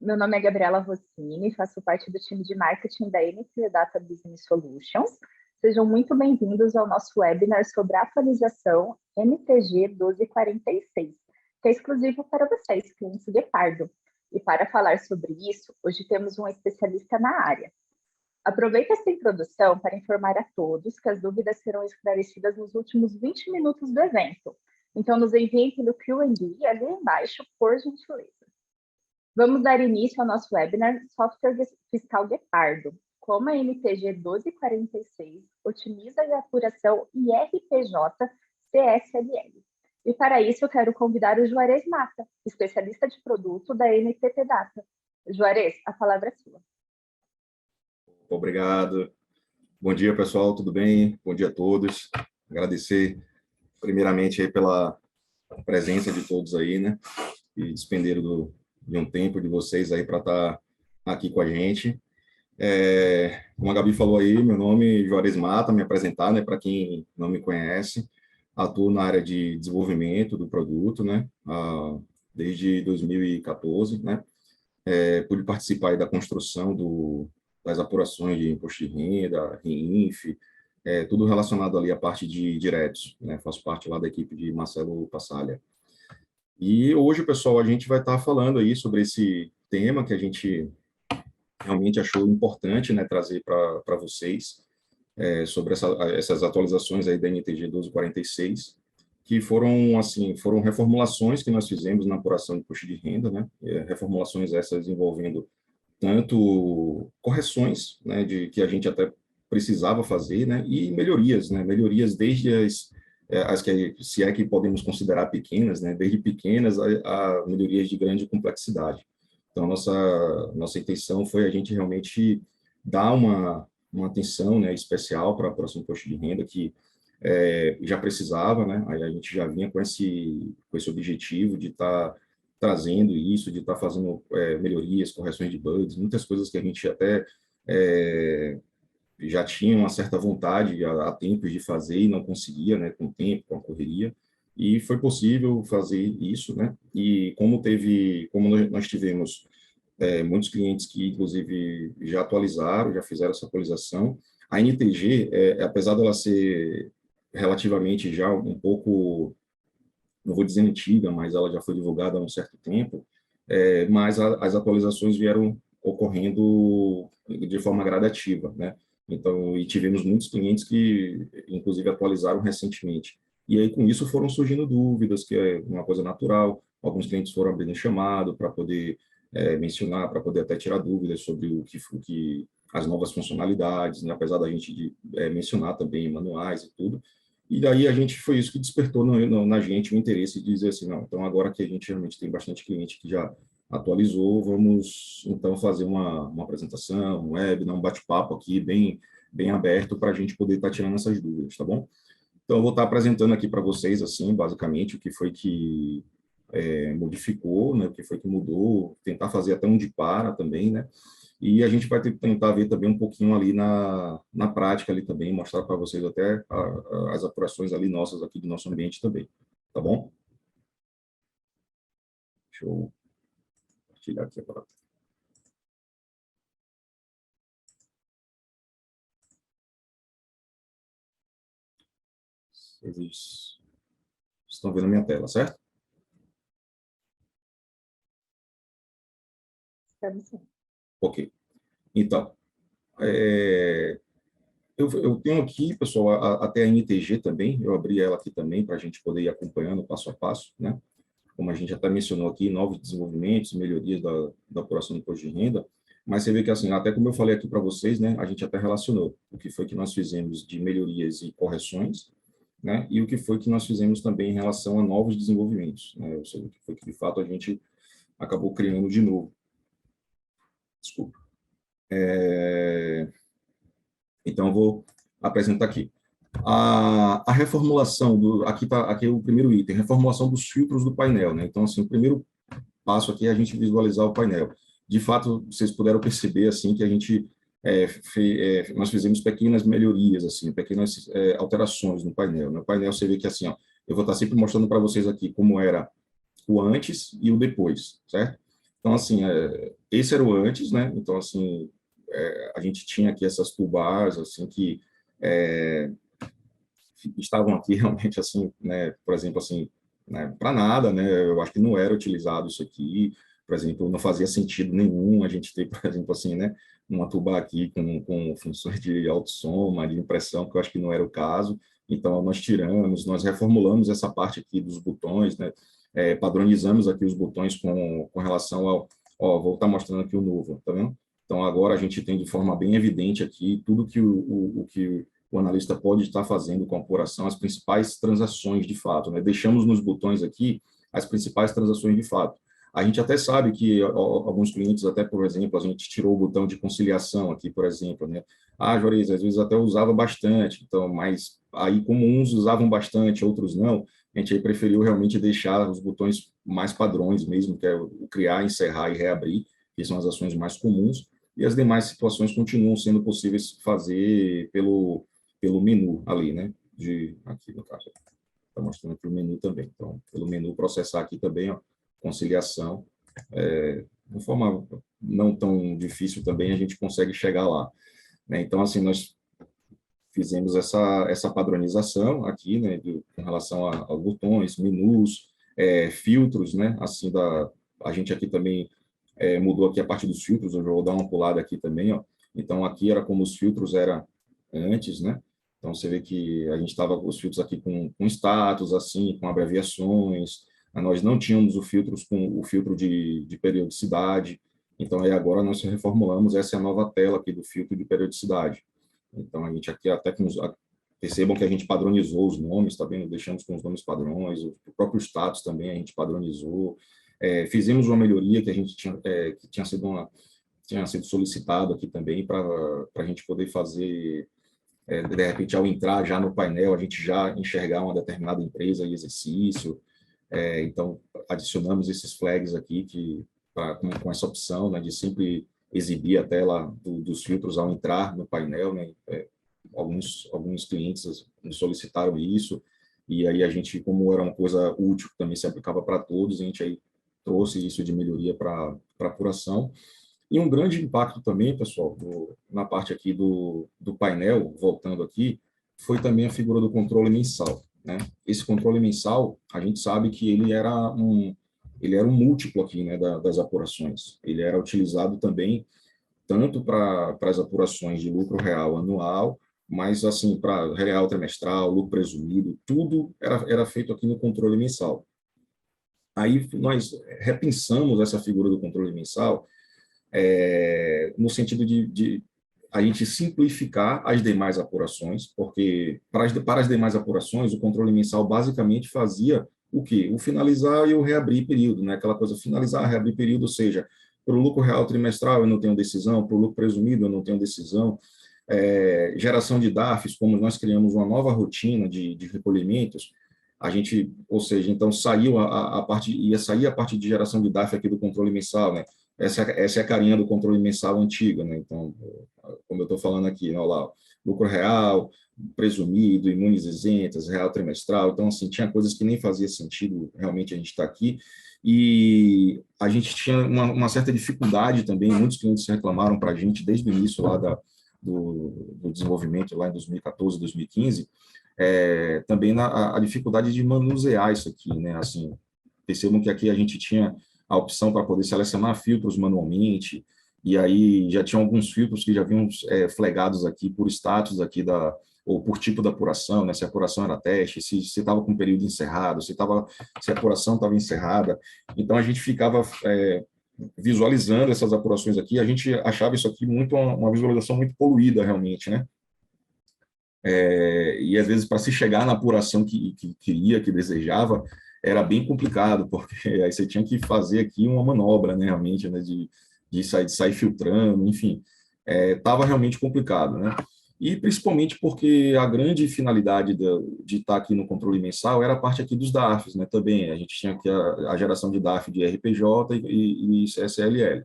Meu nome é Gabriela Rossini, faço parte do time de marketing da NT Data Business Solutions. Sejam muito bem-vindos ao nosso webinar sobre a atualização MTG 1246, que é exclusivo para vocês, clientes Guepardo. E para falar sobre isso, hoje temos um especialista na área. Aproveito esta introdução para informar a todos que as dúvidas serão esclarecidas nos últimos 20 minutos do evento. Então, nos enviem pelo Q&A ali embaixo, por gentileza. Vamos dar início ao nosso webinar Software Fiscal Guepardo, como a MTG 1246 otimiza a apuração IRPJ CSLL. E para isso eu quero convidar o Juarez Mata, especialista de produto da NTT Data. Juarez, a palavra é sua. Obrigado. Bom dia, pessoal, tudo bem? Bom dia a todos. Agradecer primeiramente aí pela presença de todos aí, né? E despenderam de um tempo de vocês aí para estar aqui com a gente. Como a Gabi falou aí, meu nome é Juarez Mata, me apresentar, né? Para quem não me conhece, atuo na área de desenvolvimento do produto, né? Desde 2014, né? Pude participar aí da construção das apurações de imposto de renda, RINF, tudo relacionado ali à parte de diretos, né? Faço parte lá da equipe de Marcelo Passalha. E hoje, pessoal, a gente vai estar falando aí sobre esse tema que a gente realmente achou importante, né, trazer para vocês, sobre essas atualizações aí da NTG 1246, que foram reformulações que nós fizemos na apuração de imposto de renda, né? Reformulações essas envolvendo tanto correções, né, de que a gente até precisava fazer, né, e melhorias, né, melhorias desde as que, se é que podemos considerar pequenas, né, desde pequenas a melhorias de grande complexidade. Então, nossa intenção foi a gente realmente dar uma atenção, né, especial para a apuração de imposto de renda, que já precisava, né, aí a gente já vinha com esse objetivo de estar trazendo isso, de estar fazendo melhorias, correções de bugs, muitas coisas que a gente até já tinha uma certa vontade há tempos de fazer e não conseguia, né, com o tempo, com a correria, e foi possível fazer isso, né, e como nós tivemos muitos clientes que, inclusive, já atualizaram, já fizeram essa atualização, a NTG, apesar dela ser relativamente já um pouco, não vou dizer antiga, mas ela já foi divulgada há um certo tempo, mas as atualizações vieram ocorrendo de forma gradativa, né? Então, e tivemos muitos clientes que, inclusive, atualizaram recentemente. E aí, com isso, foram surgindo dúvidas, que é uma coisa natural. Alguns clientes foram abrindo chamado para poder mencionar, para poder até tirar dúvidas sobre o que as novas funcionalidades, né? Apesar da gente mencionar também manuais e tudo. E daí foi isso que despertou na gente o interesse de dizer assim, não, então agora que a gente realmente tem bastante cliente que já atualizou, vamos então fazer uma apresentação, um webinar, um bate-papo aqui bem aberto para a gente poder estar tirando essas dúvidas, tá bom? Então, eu vou estar apresentando aqui para vocês, assim, basicamente, o que foi que modificou, né, o que foi que mudou, tentar fazer até um de para também, né? E a gente vai tentar ver também um pouquinho ali na prática ali também, mostrar para vocês até as apurações ali nossas aqui do nosso ambiente também, tá bom? Deixa eu compartilhar aqui a palavra. Vocês estão vendo a minha tela, certo? Estamos sim. Ok. Então, eu tenho aqui, pessoal, até a NTG também, eu abri ela aqui também para a gente poder ir acompanhando passo a passo, né? Como a gente até mencionou aqui, novos desenvolvimentos, melhorias da apuração do imposto de renda, mas você vê que, assim, até como eu falei aqui para vocês, né, a gente até relacionou o que foi que nós fizemos de melhorias e correções, né, e o que foi que nós fizemos também em relação a novos desenvolvimentos, né, ou seja, o que foi que, de fato, a gente acabou criando de novo. Desculpa. Então, eu vou apresentar aqui. A reformulação, aqui é o primeiro item, reformulação dos filtros do painel, né? Então, assim, o primeiro passo aqui é a gente visualizar o painel. De fato, vocês puderam perceber, assim, que a gente nós fizemos pequenas melhorias, assim, pequenas alterações no painel. No painel você vê que, assim, ó, eu vou estar sempre mostrando para vocês aqui como era o antes e o depois, certo? Então, assim, esse era o antes, né? Então, assim, a gente tinha aqui essas toolbars, assim, que é, estavam aqui realmente, assim, né? Por exemplo, assim, né, para nada, né? Eu acho que não era utilizado isso aqui. Por exemplo, não fazia sentido nenhum a gente ter, por exemplo, assim, né? Uma toolbar aqui com funções de autossoma, de impressão, que eu acho que não era o caso. Então, nós tiramos, nós reformulamos essa parte aqui dos botões, né? Padronizamos aqui os botões com relação ao... Ó, vou estar mostrando aqui o novo, tá vendo? Então, agora a gente tem de forma bem evidente aqui tudo que o que o analista pode estar fazendo com a apuração as principais transações de fato, né? Deixamos nos botões aqui as principais transações de fato. A gente até sabe que alguns clientes, até por exemplo, a gente tirou o botão de conciliação aqui, por exemplo, né? Ah, Juarez, às vezes até usava bastante, então, mas aí como uns usavam bastante, outros não, a gente aí preferiu realmente deixar os botões mais padrões mesmo, que é o criar, encerrar e reabrir, que são as ações mais comuns, e as demais situações continuam sendo possíveis fazer pelo menu ali, né? Aqui no caso, está mostrando aqui o menu também. Então, pelo menu processar aqui também, ó, conciliação, de forma não tão difícil também a gente consegue chegar lá, né? Então, assim, nós fizemos essa padronização aqui, né, com relação aos botões, menus, filtros, né, assim, a gente aqui também mudou aqui a parte dos filtros, eu vou dar uma pulada aqui também, ó. Então, aqui era como os filtros era antes, né? Então, você vê que a gente estava com os filtros aqui com status, assim, com abreviações, nós não tínhamos o filtro de periodicidade, então, aí agora nós reformulamos, essa é a nova tela aqui do filtro de periodicidade. Então, a gente aqui até percebam que a gente padronizou os nomes, tá vendo? Deixamos com os nomes padrões, o próprio status também a gente padronizou. Fizemos uma melhoria que a gente que tinha sido solicitado aqui também para a gente poder fazer, de repente, ao entrar já no painel, a gente já enxergar uma determinada empresa e exercício. Então, adicionamos esses flags aqui com essa opção, né, de sempre exibir a tela dos filtros ao entrar no painel, né? Alguns clientes nos solicitaram isso, e aí a gente, como era uma coisa útil, também se aplicava para todos, a gente aí trouxe isso de melhoria para apuração. E um grande impacto também, pessoal, na parte aqui do painel, voltando aqui, foi também a figura do controle mensal, né? Esse controle mensal, a gente sabe que ele era um múltiplo aqui, né, das apurações. Ele era utilizado também tanto para as apurações de lucro real anual, mas assim para real trimestral, lucro presumido, tudo era feito aqui no controle mensal. Aí nós repensamos essa figura do controle mensal no sentido de a gente simplificar as demais apurações, porque para as demais apurações, o controle mensal basicamente fazia o quê? O finalizar e o reabrir período, né? Aquela coisa, finalizar, reabrir período, ou seja, para o lucro real trimestral eu não tenho decisão, para o lucro presumido eu não tenho decisão, geração de DAFs, como nós criamos uma nova rotina de recolhimentos, a gente, ou seja, então saiu a parte, ia sair a parte de geração de DAF aqui do controle mensal, né? Essa é a carinha do controle mensal antiga, né? Então, como eu estou falando aqui, olha lá, lucro real, presumido, imunes isentas, real trimestral, então, assim, tinha coisas que nem fazia sentido realmente a gente estar aqui, e a gente tinha uma certa dificuldade também, muitos clientes reclamaram para a gente desde o início lá do desenvolvimento, lá em 2014, 2015, também a dificuldade de manusear isso aqui, né? Assim, percebam que aqui a gente tinha a opção para poder selecionar filtros manualmente, e aí já tinha alguns filtros que já vinham flagados aqui por status aqui ou por tipo da apuração, né? Se a apuração era teste, se estava com o período encerrado, se a apuração estava encerrada. Então a gente ficava visualizando essas apurações aqui, a gente achava isso aqui muito uma visualização muito poluída realmente, né? E às vezes para se chegar na apuração que queria, que desejava, era bem complicado, porque aí você tinha que fazer aqui uma manobra, né, realmente, né, de sair filtrando, enfim, estava realmente complicado, né? E principalmente porque a grande finalidade de estar aqui no controle mensal era a parte aqui dos DARFs, né, também. A gente tinha aqui a geração de DARF de RPJ e CSLL,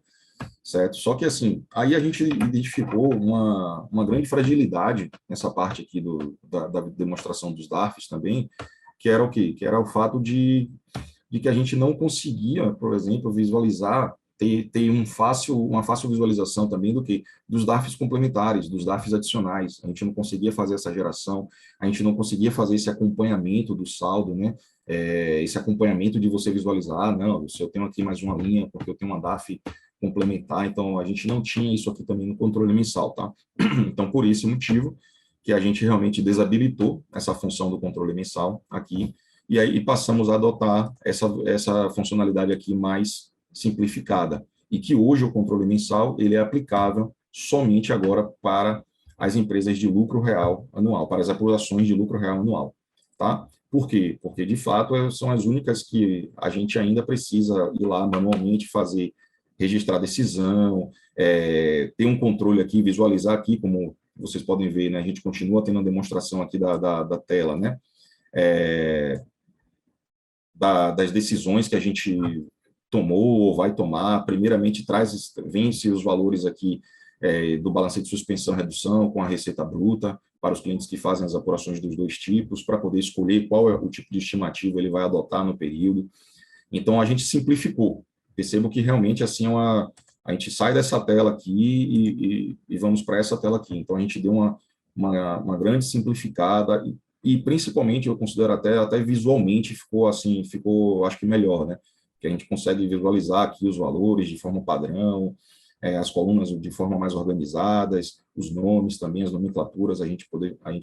certo? Só que, assim, aí a gente identificou uma grande fragilidade nessa parte aqui da demonstração dos DARFs também, que era o quê? Que era o fato de que a gente não conseguia, por exemplo, visualizar ter uma fácil visualização também dos DARFs complementares, dos DARFs adicionais. A gente não conseguia fazer essa geração, a gente não conseguia fazer esse acompanhamento do saldo, né? Esse acompanhamento de você visualizar, não, se eu tenho aqui mais uma linha, porque eu tenho uma DARF complementar, então a gente não tinha isso aqui também no controle mensal, tá? Então, por esse motivo, que a gente realmente desabilitou essa função do controle mensal aqui, e aí passamos a adotar essa funcionalidade aqui mais simplificada, e que hoje o controle mensal ele é aplicável somente agora para as empresas de lucro real anual, para as apurações de lucro real anual, tá? Por quê? Porque, de fato, são as únicas que a gente ainda precisa ir lá manualmente fazer, registrar decisão, ter um controle aqui, visualizar aqui, como vocês podem ver, né? A gente continua tendo a demonstração aqui da tela, né? Das decisões que a gente tomou ou vai tomar. Primeiramente, vence os valores aqui do balancete de suspensão e redução com a receita bruta para os clientes que fazem as apurações dos dois tipos, para poder escolher qual é o tipo de estimativa ele vai adotar no período. Então, a gente simplificou. Percebo que realmente assim a gente sai dessa tela aqui e vamos para essa tela aqui. Então, a gente deu uma grande simplificada e principalmente, eu considero até visualmente ficou, acho que melhor, né? Que a gente consegue visualizar aqui os valores de forma padrão, as colunas de forma mais organizadas, os nomes também, as nomenclaturas, a gente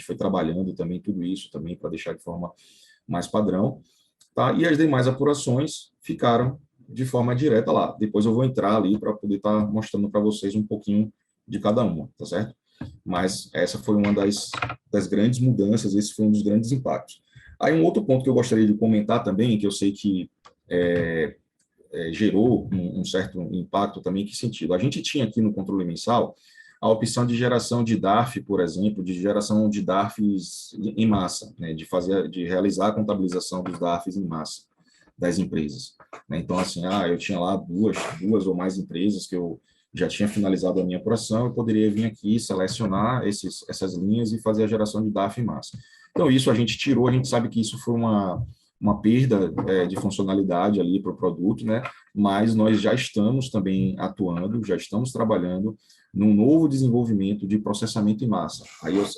foi trabalhando também tudo isso também para deixar de forma mais padrão, tá? E as demais apurações ficaram de forma direta lá. Depois eu vou entrar ali para poder estar mostrando para vocês um pouquinho de cada uma, tá certo? Mas essa foi uma das grandes mudanças, esse foi um dos grandes impactos. Aí um outro ponto que eu gostaria de comentar também, que eu sei que gerou um certo impacto também, em que sentido? A gente tinha aqui no controle mensal a opção de geração de DARF, por exemplo, de geração de DARFs em massa, né, de realizar a contabilização dos DARFs em massa das empresas. Né? Então, assim, eu tinha lá duas ou mais empresas que eu já tinha finalizado a minha apuração, eu poderia vir aqui, selecionar essas linhas e fazer a geração de DARF em massa. Então, isso a gente tirou, a gente sabe que isso foi uma perda de funcionalidade ali para o produto, né? Mas nós já estamos também atuando, já estamos trabalhando num novo desenvolvimento de processamento em massa.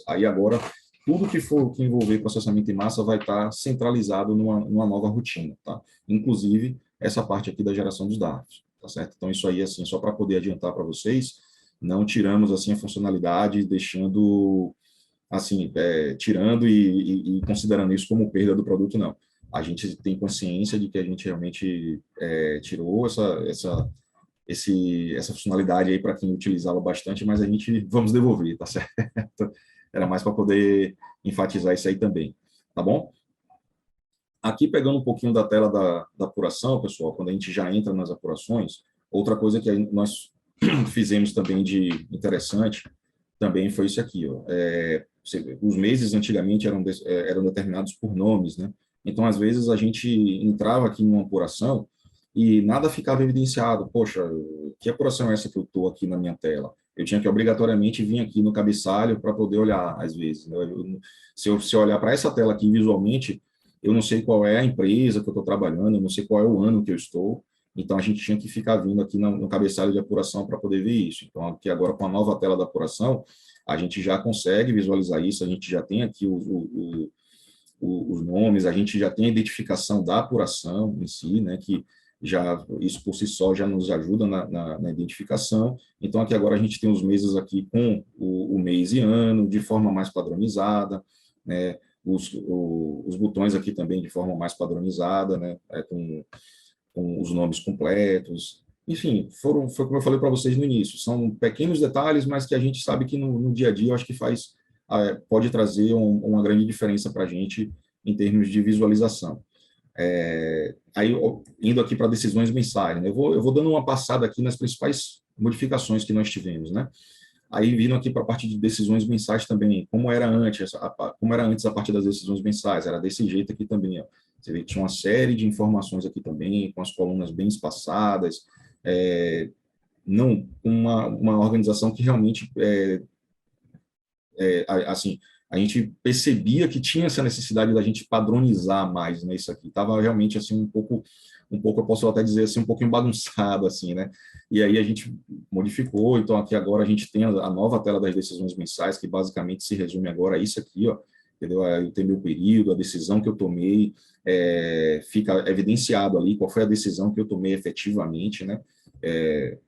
Aí agora, tudo que envolver processamento em massa vai estar centralizado numa nova rotina, tá? Inclusive, essa parte aqui da geração dos dados, tá certo? Então, isso aí, assim, só para poder adiantar para vocês, não tiramos, assim, a funcionalidade, deixando, assim, tirando e considerando isso como perda do produto, não. A gente tem consciência de que a gente realmente tirou essa funcionalidade aí para quem utilizava bastante, mas a gente vamos devolver, tá certo? Era mais para poder enfatizar isso aí também, tá bom? Aqui, pegando um pouquinho da tela da apuração, pessoal, quando a gente já entra nas apurações, outra coisa que nós fizemos também de interessante, também foi isso aqui, ó. Os meses antigamente eram determinados por nomes, né? Então, às vezes, a gente entrava aqui numa apuração e nada ficava evidenciado. Poxa, que apuração é essa que eu estou aqui na minha tela? Eu tinha que obrigatoriamente vir aqui no cabeçalho para poder olhar, às vezes. Né? Se eu olhar para essa tela aqui visualmente, eu não sei qual é a empresa que eu estou trabalhando, eu não sei qual é o ano que eu estou. Então, a gente tinha que ficar vindo aqui no cabeçalho de apuração para poder ver isso. Então, aqui agora, com a nova tela da apuração, a gente já consegue visualizar isso, a gente já tem aqui os nomes, a gente já tem a identificação da apuração em si, né, que isso por si só já nos ajuda na identificação. Então, aqui agora a gente tem os meses aqui com o mês e ano, de forma mais padronizada, né, os botões aqui também de forma mais padronizada, né, com os nomes completos. Enfim, foi como eu falei para vocês no início, são pequenos detalhes, mas que a gente sabe que no dia a dia, eu acho que pode trazer uma grande diferença para a gente em termos de visualização. Aí, indo aqui para decisões mensais, né? Eu vou dando uma passada aqui nas principais modificações que nós tivemos, né? Aí, vindo aqui para a parte de decisões mensais também, como era antes a parte das decisões mensais, era desse jeito aqui também, ó. Você vê que tinha uma série de informações aqui também, com as colunas bem espaçadas, não uma organização que realmente assim, a gente percebia que tinha essa necessidade da gente padronizar mais, né, isso aqui. Estava realmente, assim, eu posso até dizer assim, um pouquinho bagunçado, assim, né? E aí a gente modificou, então aqui agora a gente tem a nova tela das decisões mensais, que basicamente se resume agora a isso aqui, ó, entendeu? Eu tenho meu período, a decisão que eu tomei, fica evidenciado ali qual foi a decisão que eu tomei efetivamente, né?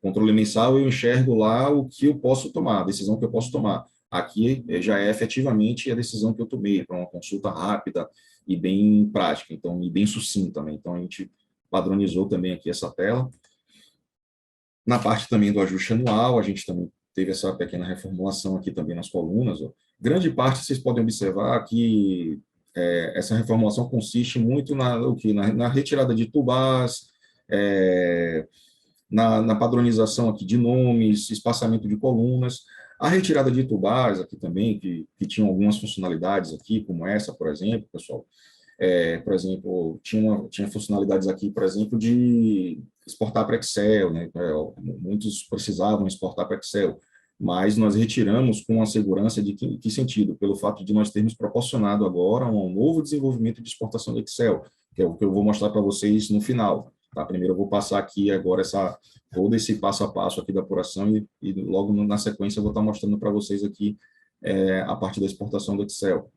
Controle mensal, eu enxergo lá o que eu posso tomar, a decisão que eu posso tomar. Aqui já é efetivamente a decisão que eu tomei, para uma consulta rápida e bem prática, então, e bem sucinta, né? Então, a gente padronizou também aqui essa tela. Na parte também do ajuste anual, a gente também teve essa pequena reformulação aqui também nas colunas. Ó. Grande parte, vocês podem observar que essa reformulação consiste muito na retirada de tubás, na padronização aqui de nomes, espaçamento de colunas, a retirada de tubás aqui também, que tinham algumas funcionalidades aqui, como essa, por exemplo, pessoal. Por exemplo, tinha funcionalidades aqui, por exemplo, de exportar para Excel, né? Muitos precisavam exportar para Excel, mas nós retiramos com a segurança de que sentido? Pelo fato de nós termos proporcionado agora um novo desenvolvimento de exportação do Excel, que é o que eu vou mostrar para vocês no final. Tá? Primeiro eu vou passar aqui agora todo esse passo a passo aqui da apuração e logo na sequência eu vou estar mostrando para vocês aqui a parte da exportação do Excel.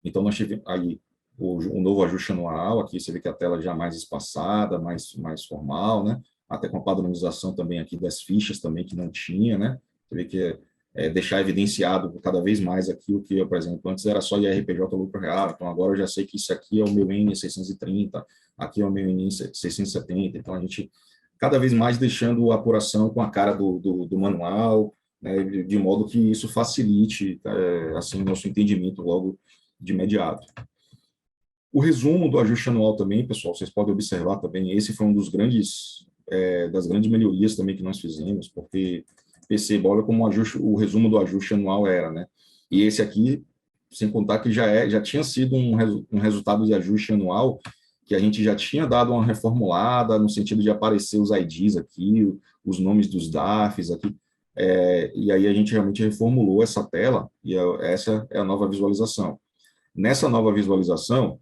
Então, nós tivemos aí o novo ajuste anual, aqui você vê que a tela já mais espaçada, mais formal, né? Até com a padronização também aqui das fichas também, que não tinha, né? Você vê que deixar evidenciado cada vez mais aqui o que eu, por exemplo, antes era só IRPJ lucro real, então agora eu já sei que isso aqui é o meu N630, aqui é o meu N670, então a gente cada vez mais deixando a apuração com a cara do manual, né, de modo que isso facilite assim, o nosso entendimento logo de imediato. O resumo do ajuste anual também, pessoal, vocês podem observar também, esse foi um das grandes melhorias também que nós fizemos, porque perceba, olha como o resumo do ajuste anual era, né? E esse aqui, sem contar que já tinha sido um resultado de ajuste anual, que a gente já tinha dado uma reformulada, no sentido de aparecer os IDs aqui, os nomes dos DAFs aqui, e aí a gente realmente reformulou essa tela, e essa é a nova visualização. Nessa nova visualização,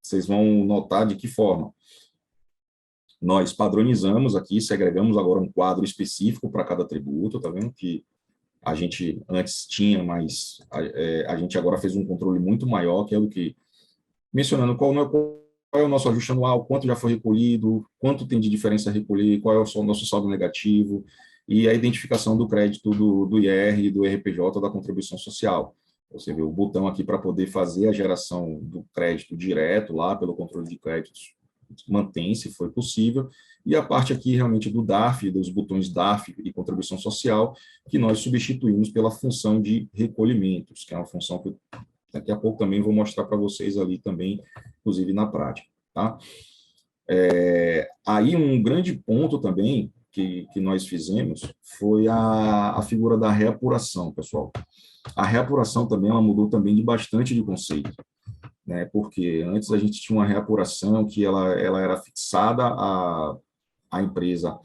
vocês vão notar de que forma nós padronizamos aqui, segregamos agora um quadro específico para cada tributo, tá vendo que a gente antes tinha, mas a gente agora fez um controle muito maior, que é o que, mencionando qual é o nosso ajuste anual, quanto já foi recolhido, quanto tem de diferença a recolher, qual é o nosso saldo negativo, e a identificação do crédito do IR, do RPJ, da contribuição social. Você vê o botão aqui para poder fazer a geração do crédito direto lá pelo controle de créditos, mantém, se for possível, e a parte aqui realmente do DARF, dos botões DARF e contribuição social, que nós substituímos pela função de recolhimentos, que é uma função que daqui a pouco também vou mostrar para vocês ali também, inclusive na prática. Tá? Aí um grande ponto também que nós fizemos foi a figura da reapuração, pessoal. A reapuração também, ela mudou também bastante de conceito, né? Porque antes a gente tinha uma reapuração que ela era fixada à empresa,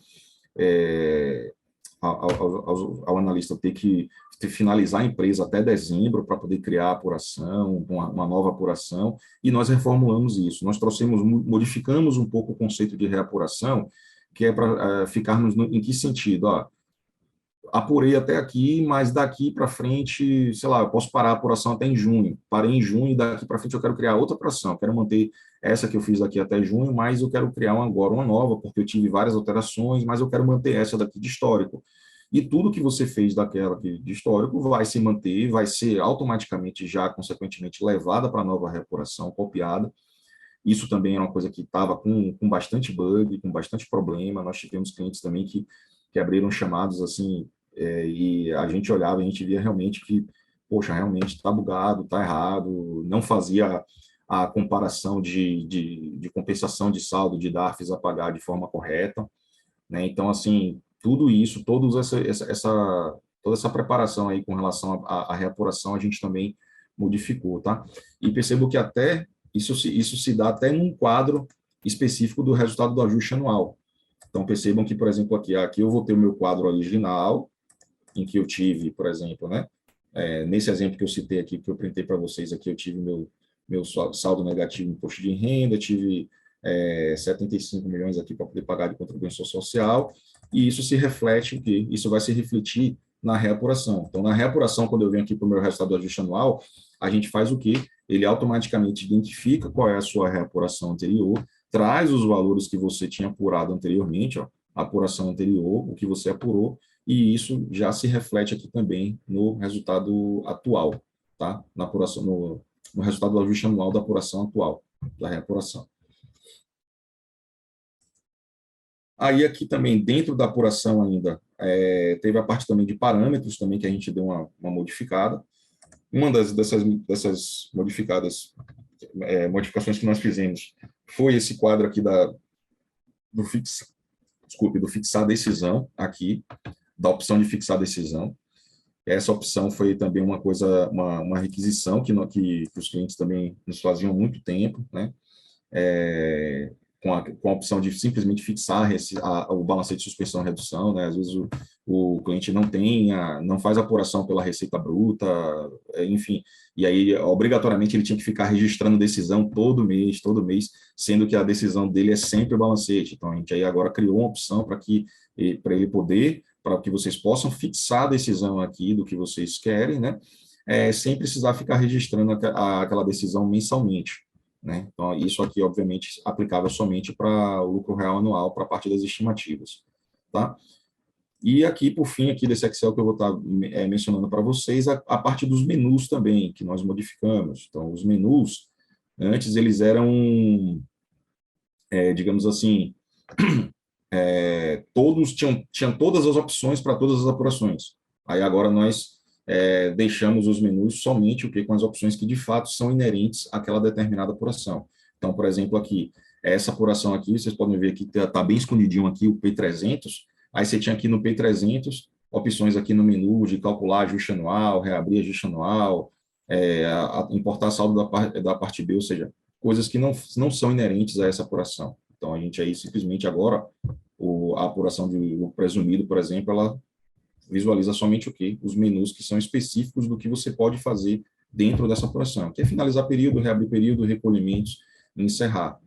ao analista ter que finalizar a empresa até dezembro para poder criar a apuração, uma nova apuração, e nós reformulamos isso. Nós modificamos um pouco o conceito de reapuração, que é para ficarmos em que sentido? Apurei até aqui, mas daqui para frente, sei lá, eu posso parar a apuração até em junho. Parei em junho e daqui para frente eu quero criar outra apuração. Quero manter essa que eu fiz aqui até junho, mas eu quero criar agora uma nova, porque eu tive várias alterações, mas eu quero manter essa daqui de histórico. E tudo que você fez daquela de histórico vai se manter, vai ser automaticamente já, consequentemente, levada para a nova reapuração, copiada. Isso também é uma coisa que estava com bastante bug, com bastante problema. Nós tivemos clientes também que abriram chamados assim, e a gente olhava, a gente via realmente que, poxa, realmente está bugado, está errado, não fazia a comparação de compensação de saldo de DARFs a pagar de forma correta, né? Então, assim, tudo isso, toda essa preparação aí com relação à reapuração, a gente também modificou, tá? E percebo que até isso se dá até num quadro específico do resultado do ajuste anual. Então, percebam que, por exemplo, aqui eu vou ter o meu quadro original, em que eu tive, por exemplo, né, nesse exemplo que eu citei aqui, que eu printei para vocês aqui, eu tive meu saldo negativo em imposto de renda, tive 75 milhões aqui para poder pagar de contribuição social, e isso se reflete o quê? Isso vai se refletir na reapuração. Então, na reapuração, quando eu venho aqui para o meu resultado do ajuste anual, a gente faz o quê? Ele automaticamente identifica qual é a sua reapuração anterior, traz os valores que você tinha apurado anteriormente, ó, a apuração anterior, o que você apurou, e isso já se reflete aqui também no resultado atual, tá? Na apuração, no resultado do ajuste anual da apuração atual, da reapuração. Aí aqui também, dentro da apuração ainda, teve a parte também de parâmetros também que a gente deu uma modificada. Uma dessas modificações que nós fizemos foi esse quadro aqui do fixar a decisão aqui, da opção de fixar a decisão. Essa opção foi também uma requisição que os clientes também nos faziam há muito tempo, né? Com a opção de simplesmente fixar o balancete de suspensão e redução, né? Às vezes o cliente não faz apuração pela receita bruta, enfim, e aí obrigatoriamente ele tinha que ficar registrando decisão todo mês, sendo que a decisão dele é sempre o balancete. Então a gente aí agora criou uma opção para que vocês possam fixar a decisão aqui do que vocês querem, né? Sem precisar ficar registrando aquela decisão mensalmente. Né? Então, isso aqui, obviamente, aplicável somente para o lucro real anual, para a parte das estimativas. Tá? E aqui, por fim, aqui desse Excel que eu vou estar mencionando para vocês, a parte dos menus também, que nós modificamos. Então, os menus, antes eles eram, digamos assim, todos tinham todas as opções para todas as apurações. Aí agora nós deixamos os menus somente com as opções que de fato são inerentes àquela determinada apuração. Então, por exemplo, aqui, essa apuração aqui, vocês podem ver que está bem escondidinho aqui o P300, aí você tinha aqui no P300 opções aqui no menu de calcular ajuste anual, reabrir ajuste anual, importar saldo da parte B, ou seja, coisas que não são inerentes a essa apuração. Então, a gente aí simplesmente agora, a apuração de lucro presumido, por exemplo, ela visualiza somente o quê? Os menus que são específicos do que você pode fazer dentro dessa apuração, que é finalizar período, reabrir período, recolhimentos e encerrar.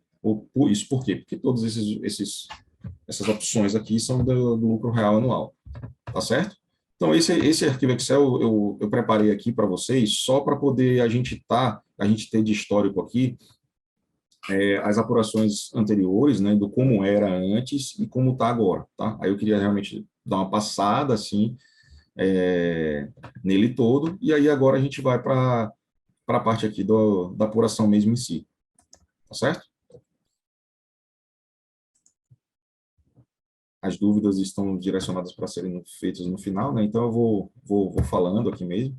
Isso por quê? Porque todas essas opções aqui são do lucro real anual, tá certo? Então, esse arquivo Excel eu preparei aqui para vocês, só para poder a gente ter de histórico aqui as apurações anteriores, né, do como era antes e como está agora, tá? Aí eu queria realmente dar uma passada, assim, nele todo, e aí agora a gente vai para a parte aqui da apuração mesmo em si, tá certo? As dúvidas estão direcionadas para serem feitas no final, né? Então eu vou falando aqui mesmo.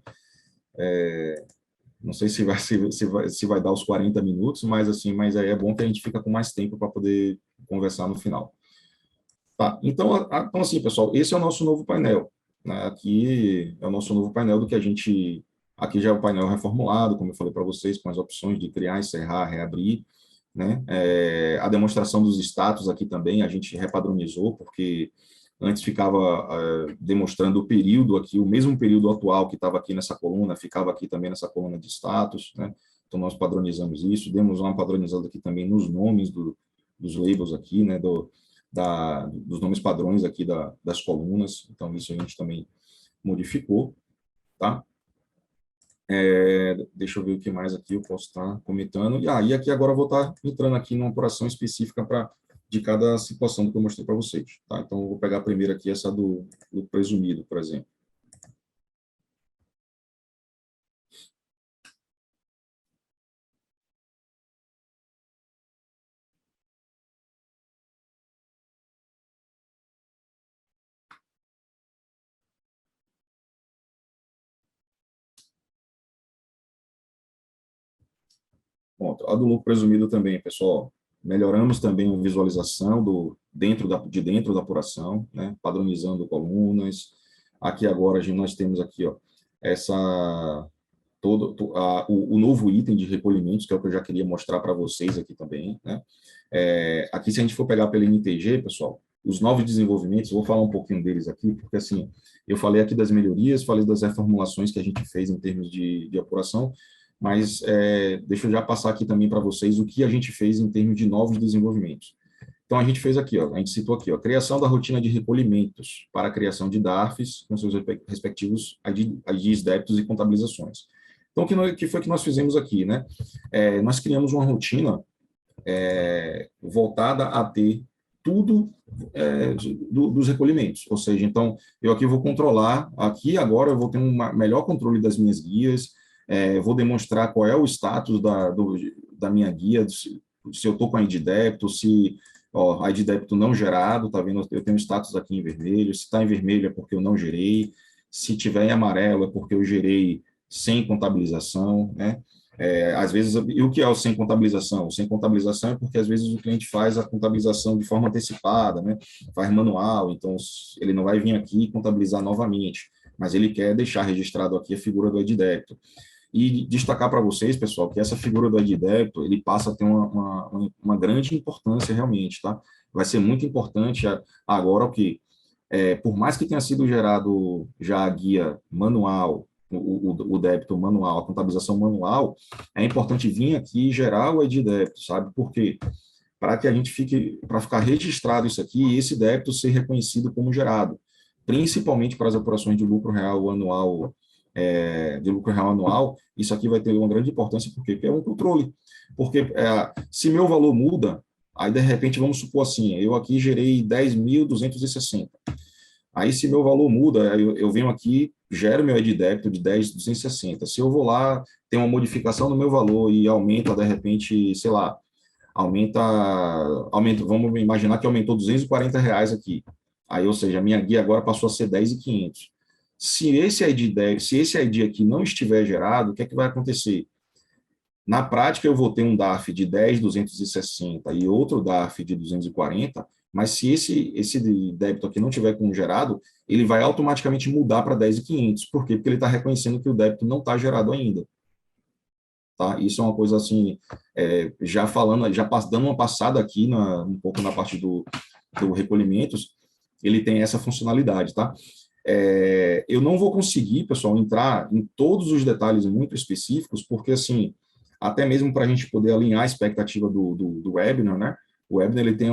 Não sei se vai dar os 40 minutos, mas aí é bom que a gente fica com mais tempo para poder conversar no final. Tá, então assim, pessoal, esse é o nosso novo painel, né? Aqui é o nosso novo painel do que a gente... Aqui já é o painel reformulado, como eu falei para vocês, com as opções de criar, encerrar, reabrir, né? A demonstração dos status aqui também a gente repadronizou, porque antes ficava demonstrando o período aqui, o mesmo período atual que estava aqui nessa coluna, ficava aqui também nessa coluna de status, né? Então, nós padronizamos isso, demos uma padronizada aqui também nos nomes dos labels aqui, né? Dos nomes padrões aqui das colunas, então isso a gente também modificou, tá? Deixa eu ver o que mais aqui eu posso estar comentando. E aqui agora eu vou estar entrando aqui numa apuração específica de cada situação do que eu mostrei para vocês. Tá? Então, eu vou pegar primeiro aqui essa do presumido, por exemplo. Pronto. A do lucro presumido também, pessoal. Melhoramos também a visualização dentro da apuração, né? Padronizando colunas. Aqui agora nós temos aqui, ó, o novo item de recolhimentos, que é o que eu já queria mostrar para vocês aqui também, né? Aqui, se a gente for pegar pela NTG, pessoal, os novos desenvolvimentos, vou falar um pouquinho deles aqui, porque, assim, eu falei aqui das melhorias, falei das reformulações que a gente fez em termos de apuração, mas deixa eu já passar aqui também para vocês o que a gente fez em termos de novos desenvolvimentos. Então, a gente fez aqui, ó, a gente citou aqui, ó, criação da rotina de recolhimentos para a criação de DARFs com seus respectivos IDs, débitos e contabilizações. Então, o que foi que nós fizemos aqui, né? Nós criamos uma rotina voltada a ter tudo dos recolhimentos, ou seja, então, eu aqui vou controlar, aqui agora eu vou ter um melhor controle das minhas guias, vou demonstrar qual é o status da minha guia, se eu estou com a ID débito, se ID débito não gerado, tá vendo? Eu tenho status aqui em vermelho, se está em vermelho é porque eu não gerei, se tiver em amarelo é porque eu gerei sem contabilização, né? Às vezes, e o que é o sem contabilização? O sem contabilização é porque, às vezes, o cliente faz a contabilização de forma antecipada, né? Faz manual, então ele não vai vir aqui contabilizar novamente, mas ele quer deixar registrado aqui a figura do ID débito. E destacar para vocês, pessoal, que essa figura do ID débito, ele passa a ter uma grande importância realmente, tá? Vai ser muito importante agora o que, por mais que tenha sido gerado já a guia manual, o débito manual, a contabilização manual, é importante vir aqui e gerar o ID débito, sabe? Por quê? Para que a gente para ficar registrado isso aqui e esse débito ser reconhecido como gerado, principalmente para as operações de lucro real anual, isso aqui vai ter uma grande importância, porque é um controle. Porque se meu valor muda, aí de repente, vamos supor assim, eu aqui gerei 10.260. Aí se meu valor muda, eu venho aqui, gero meu ID débito de 10.260. Se eu vou lá, tem uma modificação no meu valor e aumenta, de repente, sei lá, aumenta, vamos imaginar que aumentou R$ 240 aqui. Aí, ou seja, a minha guia agora passou a ser 10.500. Se esse ID aqui não estiver gerado, o que é que vai acontecer? Na prática, eu vou ter um DARF de 10.260 e outro DARF de 240, mas se esse débito aqui não tiver como gerado, ele vai automaticamente mudar para 10.500. Por quê? Porque ele está reconhecendo que o débito não está gerado ainda. Tá? Isso é uma coisa assim, já falando, já dando uma passada aqui um pouco na parte do recolhimentos, ele tem essa funcionalidade, tá? Eu não vou conseguir, pessoal, entrar em todos os detalhes muito específicos, porque, assim, até mesmo para a gente poder alinhar a expectativa do webinar, né? O webinar, ele tem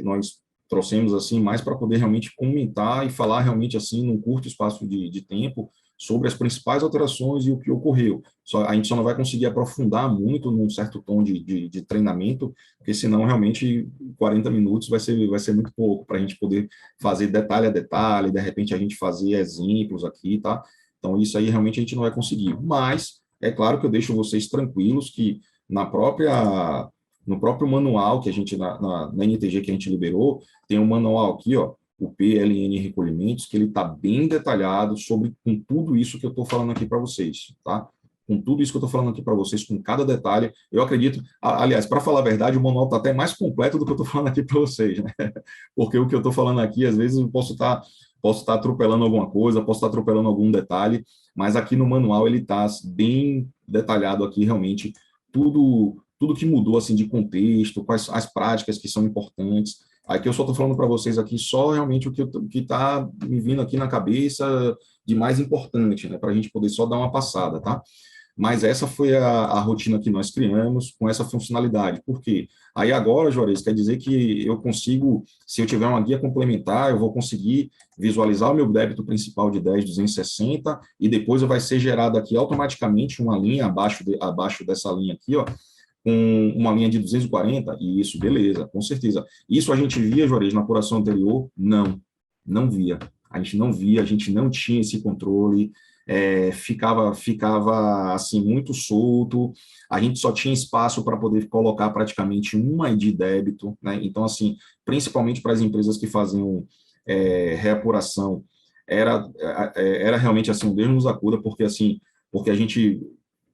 nós trouxemos, assim, mais para poder realmente comentar e falar realmente, assim, num curto espaço de tempo, sobre as principais alterações e o que ocorreu. A gente só não vai conseguir aprofundar muito num certo tom de treinamento, porque senão realmente 40 minutos vai ser muito pouco para a gente poder fazer detalhe a detalhe, de repente a gente fazer exemplos aqui, tá? Então isso aí realmente a gente não vai conseguir. Mas é claro que eu deixo vocês tranquilos que no próprio manual que a gente, na NTG que a gente liberou, tem um manual aqui, ó, o PLN Recolhimentos, que ele está bem detalhado com tudo isso que eu estou falando aqui para vocês, tá? Com tudo isso que eu estou falando aqui para vocês, com cada detalhe, eu acredito, aliás, para falar a verdade, o manual está até mais completo do que eu estou falando aqui para vocês, né? Porque o que eu estou falando aqui, às vezes, eu posso estar atropelando alguma coisa, posso estar atropelando algum detalhe, mas aqui no manual ele está bem detalhado aqui, realmente, tudo que mudou, assim, de contexto, quais as práticas que são importantes. Aqui eu só estou falando para vocês aqui só realmente o que está me vindo aqui na cabeça de mais importante, né, para a gente poder só dar uma passada, tá? Mas essa foi a rotina que nós criamos com essa funcionalidade. Por quê? Aí agora, Juarez, quer dizer que eu consigo, se eu tiver uma guia complementar, eu vou conseguir visualizar o meu débito principal de 10.260 e depois vai ser gerado aqui automaticamente uma linha abaixo dessa linha aqui, ó, com uma linha de 240, e isso, beleza, com certeza. Isso a gente via, Juarez, na apuração anterior? Não via. A gente não via, a gente não tinha esse controle, ficava assim, muito solto, a gente só tinha espaço para poder colocar praticamente um ID débito, né? Então, assim, principalmente para as empresas que faziam reapuração, era realmente assim, um Deus nos acuda, porque a gente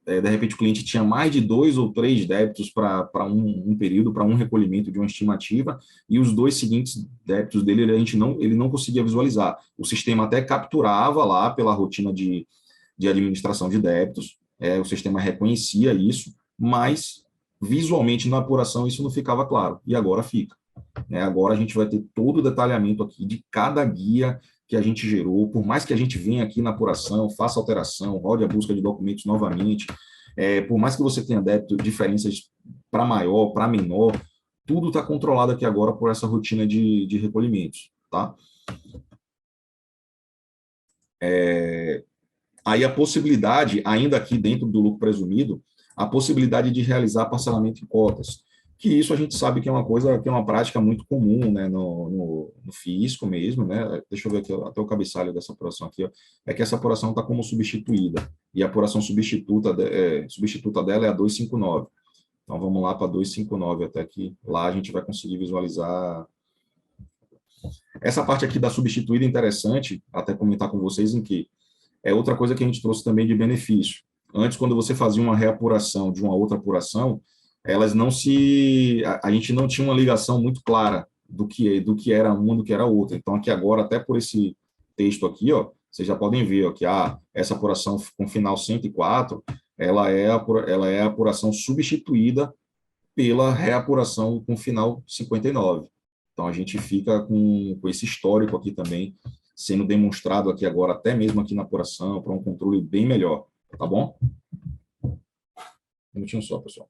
de repente o cliente tinha mais de 2 ou 3 débitos para um período, para um recolhimento de uma estimativa, e os 2 seguintes débitos dele ele não conseguia visualizar. O sistema até capturava lá pela rotina de administração de débitos, o sistema reconhecia isso, mas visualmente na apuração isso não ficava claro, e agora fica. Né? Agora a gente vai ter todo o detalhamento aqui de cada guia que a gente gerou, por mais que a gente venha aqui na apuração, faça alteração, rode a busca de documentos novamente, por mais que você tenha débito, diferenças para maior, para menor, tudo está controlado aqui agora por essa rotina de recolhimentos, tá? Aí a possibilidade, ainda aqui dentro do lucro presumido, a possibilidade de realizar parcelamento em cotas, que isso a gente sabe que é uma coisa, que é uma prática muito comum, né, no fisco mesmo, né, deixa eu ver aqui, até o cabeçalho dessa apuração aqui, ó, é que essa apuração está como substituída, e a apuração substituta dela é a 259. Então, vamos lá para 259, até que lá a gente vai conseguir visualizar. Essa parte aqui da substituída é interessante, até comentar com vocês em que é outra coisa que a gente trouxe também de benefício. Antes, quando você fazia uma reapuração de uma outra apuração, elas não se... A gente não tinha uma ligação muito clara do que era uma do que era outra. Então, aqui agora, até por esse texto aqui, ó, vocês já podem ver ó, que essa apuração com final 104, ela é a apuração substituída pela reapuração com final 59. Então, a gente fica com esse histórico aqui também, sendo demonstrado aqui agora, até mesmo aqui na apuração, para um controle bem melhor, tá bom? Um minutinho só, pessoal.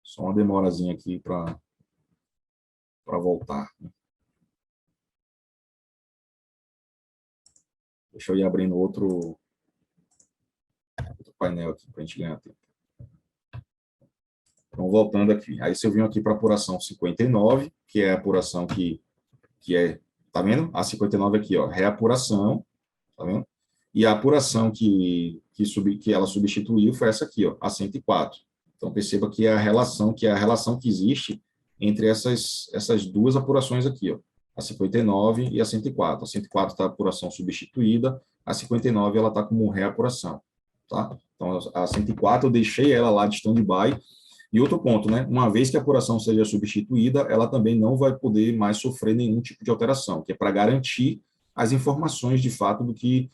Só uma demorazinha aqui para voltar. Deixa eu ir abrindo outro painel aqui para a gente ganhar tempo. Então, voltando aqui. Aí, se eu vim aqui para a apuração 59, que é a apuração que é, tá vendo? A 59 aqui, ó, reapuração, tá vendo? E a apuração que ela substituiu foi essa aqui, ó, a 104. Então, perceba que é a relação que existe entre essas duas apurações aqui, ó, a 59 e a 104. A 104 está a apuração substituída, a 59 ela está como reapuração, tá? Então, a 104 eu deixei ela lá de stand-by. E outro ponto, né? Uma vez que a apuração seja substituída, ela também não vai poder mais sofrer nenhum tipo de alteração, que é para garantir as informações de fato do que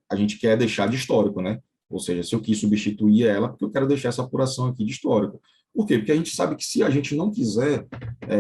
a gente quer deixar de histórico, né? Ou seja, se eu quis substituir ela, porque eu quero deixar essa apuração aqui de histórico. Por quê? Porque a gente sabe que se a gente não quiser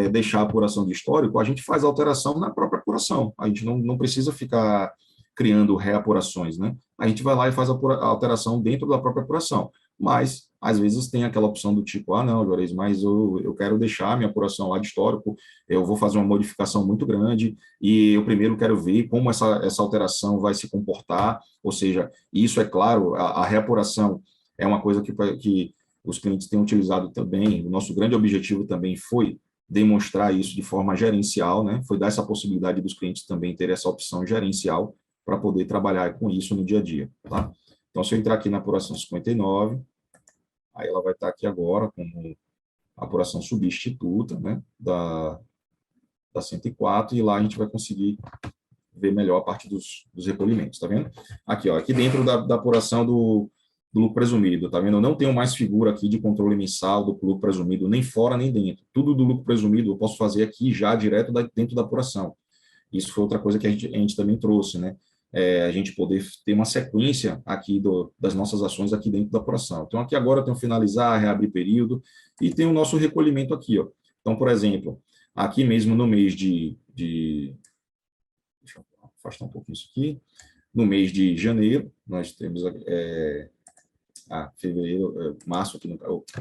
deixar a apuração de histórico, a gente faz alteração na própria apuração. A gente não precisa ficar criando reapurações, né? A gente vai lá e faz a alteração dentro da própria apuração. Mas, às vezes, tem aquela opção do tipo, não, Juarez, mas eu quero deixar a minha apuração lá de histórico, eu vou fazer uma modificação muito grande, e eu primeiro quero ver como essa alteração vai se comportar, ou seja, isso é claro, a reapuração é uma coisa que os clientes têm utilizado também, o nosso grande objetivo também foi demonstrar isso de forma gerencial, né? Foi dar essa possibilidade dos clientes também terem essa opção gerencial para poder trabalhar com isso no dia a dia, tá? Então, se eu entrar aqui na apuração 59, aí ela vai estar aqui agora como apuração substituta, né, da 104, e lá a gente vai conseguir ver melhor a parte dos recolhimentos, tá vendo? Aqui, ó, aqui dentro da apuração do lucro presumido, tá vendo? Eu não tenho mais figura aqui de controle mensal do lucro presumido, nem fora nem dentro. Tudo do lucro presumido eu posso fazer aqui já direto dentro da apuração. Isso foi outra coisa que a gente também trouxe, né? A gente poder ter uma sequência aqui das nossas ações aqui dentro da apuração. Então, aqui agora eu tenho finalizar, reabrir período, e tem o nosso recolhimento aqui, ó. Então, por exemplo, aqui mesmo no mês deixa eu afastar um pouquinho isso aqui, no mês de janeiro, nós temos fevereiro, março, aqui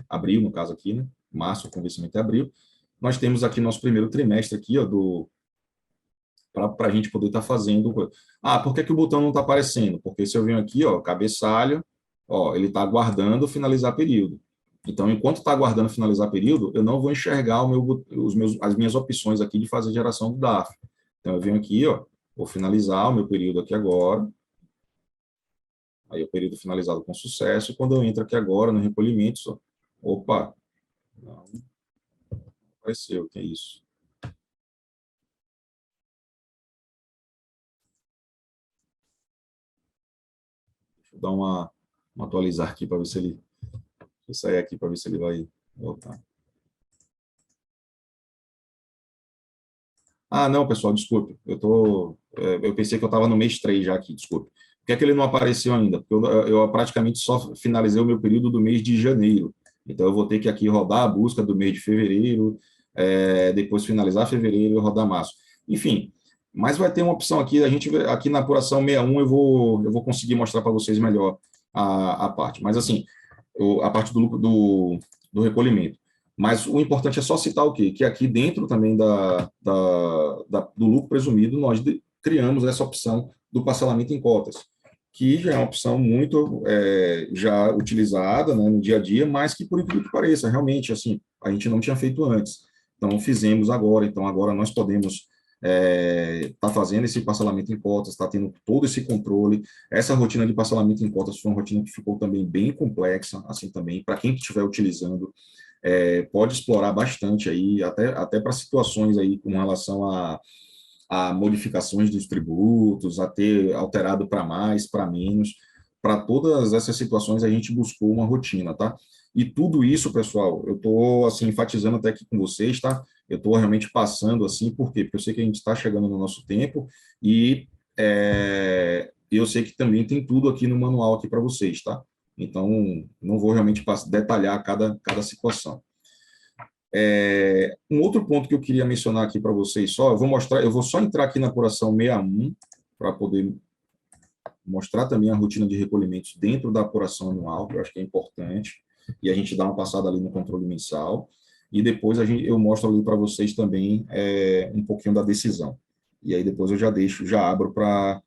abril, no caso aqui, né? Março, com vencimento é abril. Nós temos aqui nosso primeiro trimestre aqui, ó, para a gente poder estar fazendo. Por que o botão não está aparecendo? Porque se eu venho aqui, ó, cabeçalho, ó, ele está aguardando finalizar período. Então, enquanto está aguardando finalizar período, eu não vou enxergar as minhas opções aqui de fazer geração do DARF. Então, eu venho aqui, ó, vou finalizar o meu período aqui agora. Aí, o período finalizado com sucesso. E quando eu entro aqui agora no recolhimento, opa, não apareceu, o que é isso? Deixa eu dar uma atualizar aqui para ver se ele... Vou sair aqui para ver se ele vai voltar. Ah, não, pessoal, desculpe. Eu pensei que eu estava no mês 3 já aqui, desculpe. Por que é que ele não apareceu ainda? Porque eu praticamente só finalizei o meu período do mês de janeiro. Então, eu vou ter que aqui rodar a busca do mês de fevereiro, depois finalizar fevereiro e rodar março. Enfim, mas vai ter uma opção aqui, aqui na apuração 61 eu vou conseguir mostrar para vocês melhor a parte. Mas, assim, a parte do lucro do recolhimento. Mas o importante é só citar o quê? Que aqui dentro também do lucro presumido, nós criamos essa opção do parcelamento em cotas, que já é uma opção muito já utilizada, né, no dia a dia, mas que, por incrível que pareça, realmente, assim, a gente não tinha feito antes. Então, fizemos agora. Então, agora nós podemos tá fazendo esse parcelamento em cotas, está tendo todo esse controle. Essa rotina de parcelamento em cotas foi uma rotina que ficou também bem complexa, assim também, para quem estiver utilizando, pode explorar bastante aí, até para situações aí com relação a modificações dos tributos, a ter alterado para mais, para menos. Para todas essas situações, a gente buscou uma rotina, tá? E tudo isso, pessoal, eu estou, assim, enfatizando até aqui com vocês, tá? Eu estou realmente passando, assim, por quê? Porque eu sei que a gente está chegando no nosso tempo e eu sei que também tem tudo aqui no manual aqui para vocês, tá? Então, não vou realmente detalhar cada situação. Um outro ponto que eu queria mencionar aqui para vocês só, eu vou só entrar aqui na apuração 61 para poder mostrar também a rotina de recolhimentos dentro da apuração anual, que eu acho que é importante, e a gente dá uma passada ali no controle mensal, e depois eu mostro ali para vocês também um pouquinho da decisão. E aí depois eu já abro para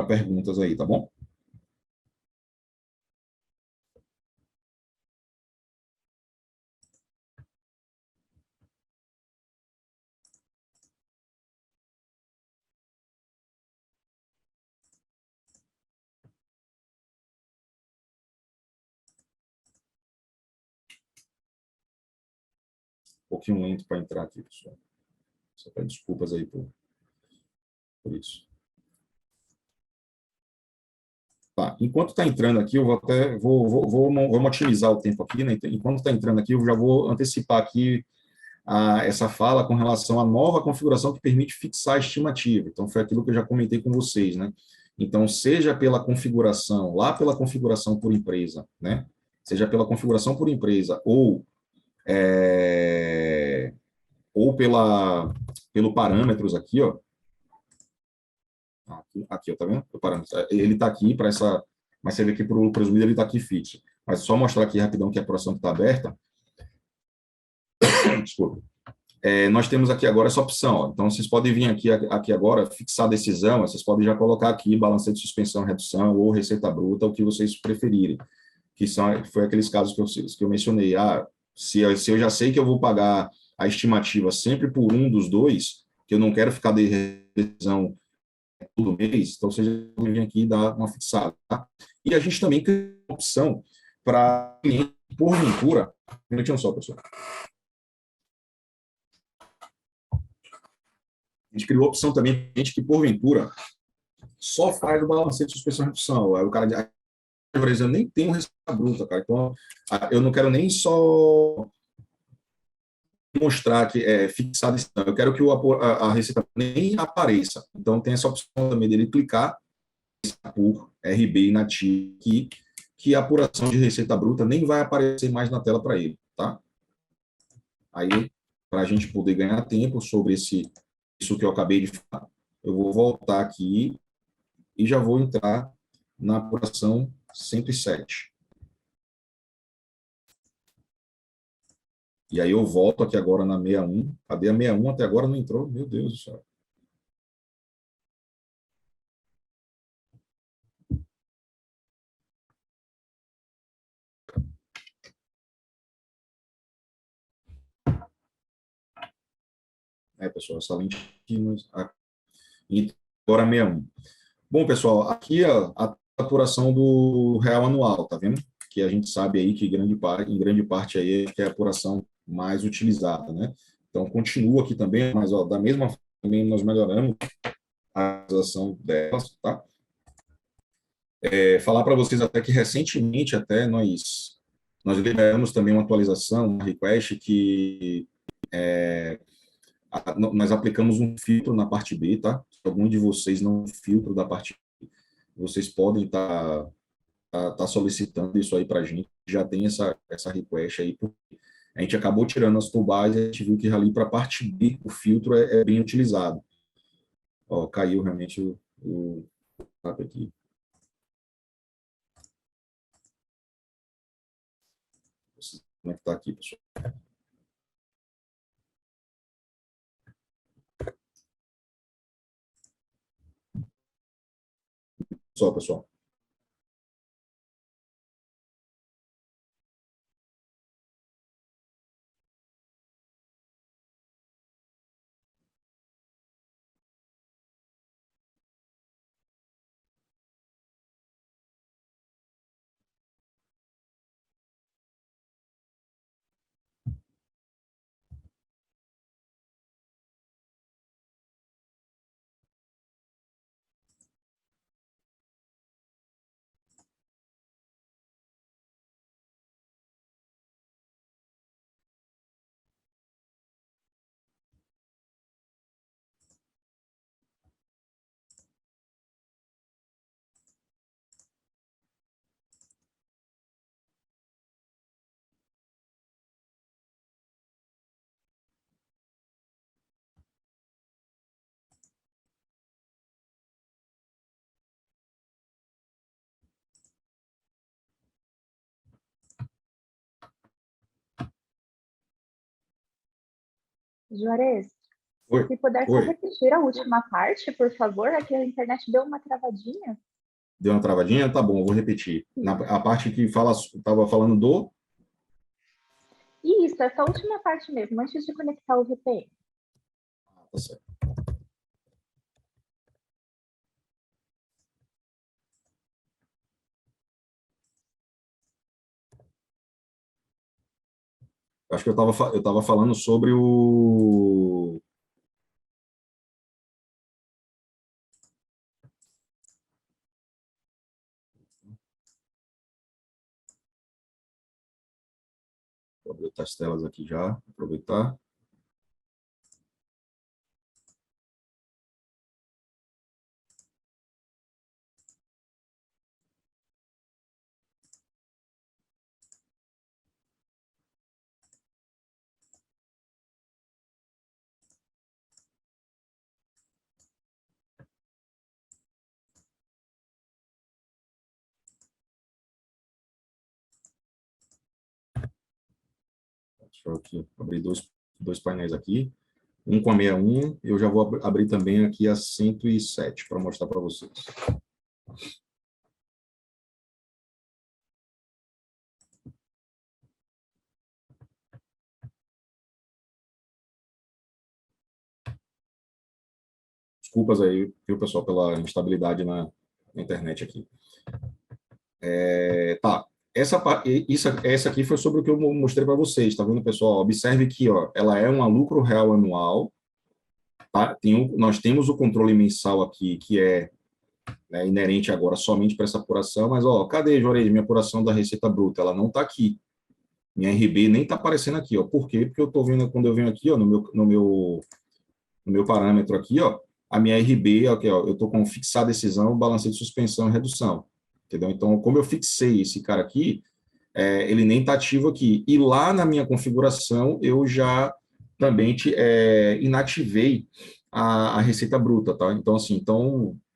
perguntas aí, tá bom? Um pouquinho lento para entrar aqui, pessoal. Só peço desculpas aí por isso. Tá, enquanto está entrando aqui, eu vou até vou otimizar o tempo aqui, né? Enquanto está entrando aqui, eu já vou antecipar aqui essa fala com relação à nova configuração que permite fixar a estimativa. Então, foi aquilo que eu já comentei com vocês, né? Então, seja pela configuração, lá pela configuração por empresa, né? Seja pela configuração por empresa ou pelo parâmetros aqui, ó. Aqui, ó, tá vendo? O parâmetro. Ele está aqui para essa, mas você vê que para o presumido ele está aqui fixo. Mas só mostrar aqui rapidão que a apuração está aberta. Desculpa. Nós temos aqui agora essa opção. Ó. Então, vocês podem vir aqui agora, fixar a decisão, vocês podem já colocar aqui balancete de suspensão, redução ou receita bruta, o que vocês preferirem, foi aqueles casos que eu mencionei. Se eu já sei que eu vou pagar a estimativa sempre por um dos dois, que eu não quero ficar de revisão todo mês, então vocês podem vir aqui e dar uma fixada. Tá? E a gente também tem uma opção para cliente, porventura, um minutinho só, pessoal. A gente criou a opção também para gente que, porventura, só faz o balancete de suspensão e redução. Aí o cara, por exemplo, nem tem receita bruta, cara. Então, eu não quero nem só mostrar que é fixado isso, não. Eu quero que a receita nem apareça. Então, tem essa opção também dele clicar por RB inativo aqui, que a apuração de receita bruta nem vai aparecer mais na tela para ele, tá? Aí, para a gente poder ganhar tempo sobre isso que eu acabei de falar, eu vou voltar aqui e já vou entrar na apuração 107. E aí eu volto aqui agora na 61. Cadê a 61? Até agora não entrou. Meu Deus do céu. Pessoal, essa lente e agora 61. Bom, pessoal, aqui a apuração do real anual, tá vendo? Que a gente sabe aí que em grande parte aí é a apuração mais utilizada, né? Então, continua aqui também, mas da mesma forma também nós melhoramos a atualização delas, tá? Falar para vocês até que recentemente até nós liberamos também uma atualização, um request que nós aplicamos um filtro na parte B, tá? Se algum de vocês não filtro da parte B, vocês podem tá solicitando isso aí para a gente. Já tem essa request aí, porque a gente acabou tirando as turbais e a gente viu que ali para a parte B o filtro é bem utilizado. Ó, caiu realmente o aqui. Como é que está aqui, pessoal? Só, pessoal. Juarez, Oi, se puder só oi. repetir a última parte, por favor, aqui a internet deu uma travadinha. Deu uma travadinha? Tá bom, eu vou repetir. A parte que estava falando do... Isso, essa última parte mesmo, antes de conectar o VPN. Tá certo. Acho que eu estava falando sobre o... Vou abrir as telas aqui já, aproveitar. Deixa eu aqui abrir dois painéis aqui. Um com a 61, eu já vou abrir também aqui a 107 para mostrar para vocês. Desculpas aí, viu, pessoal, pela instabilidade na internet aqui. Tá. Essa aqui foi sobre o que eu mostrei para vocês, tá vendo, pessoal? Observe que, ó, ela é uma lucro real anual, tá? Nós temos o controle mensal aqui, que é, né, inerente agora somente para essa apuração, mas, ó, cadê, Juarez, minha apuração da Receita Bruta? Ela não está aqui. Minha RB nem está aparecendo aqui, ó. Por quê? Porque eu estou vendo, quando eu venho aqui, ó, no meu parâmetro aqui, ó, a minha RB, ó, eu estou com fixar decisão, balancete de suspensão e redução, entendeu? Então, como eu fixei esse cara aqui, ele nem está ativo aqui. E lá na minha configuração, eu já também inativei a receita bruta, tá? Então, assim,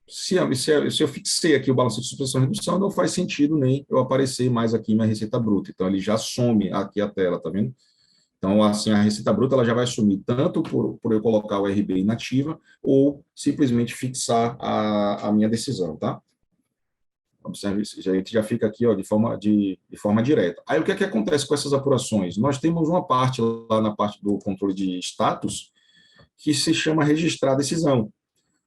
se eu fixei aqui o balanço de suspensão e redução, não faz sentido nem eu aparecer mais aqui minha receita bruta. Então, ele já some aqui a tela, tá vendo? Então, assim, a receita bruta ela já vai sumir tanto por eu colocar o RB inativa ou simplesmente fixar a minha decisão, tá? Observe isso, a gente já fica aqui, ó, de forma direta. Aí, o que é que acontece com essas apurações? Nós temos uma parte lá na parte do controle de status que se chama registrar a decisão.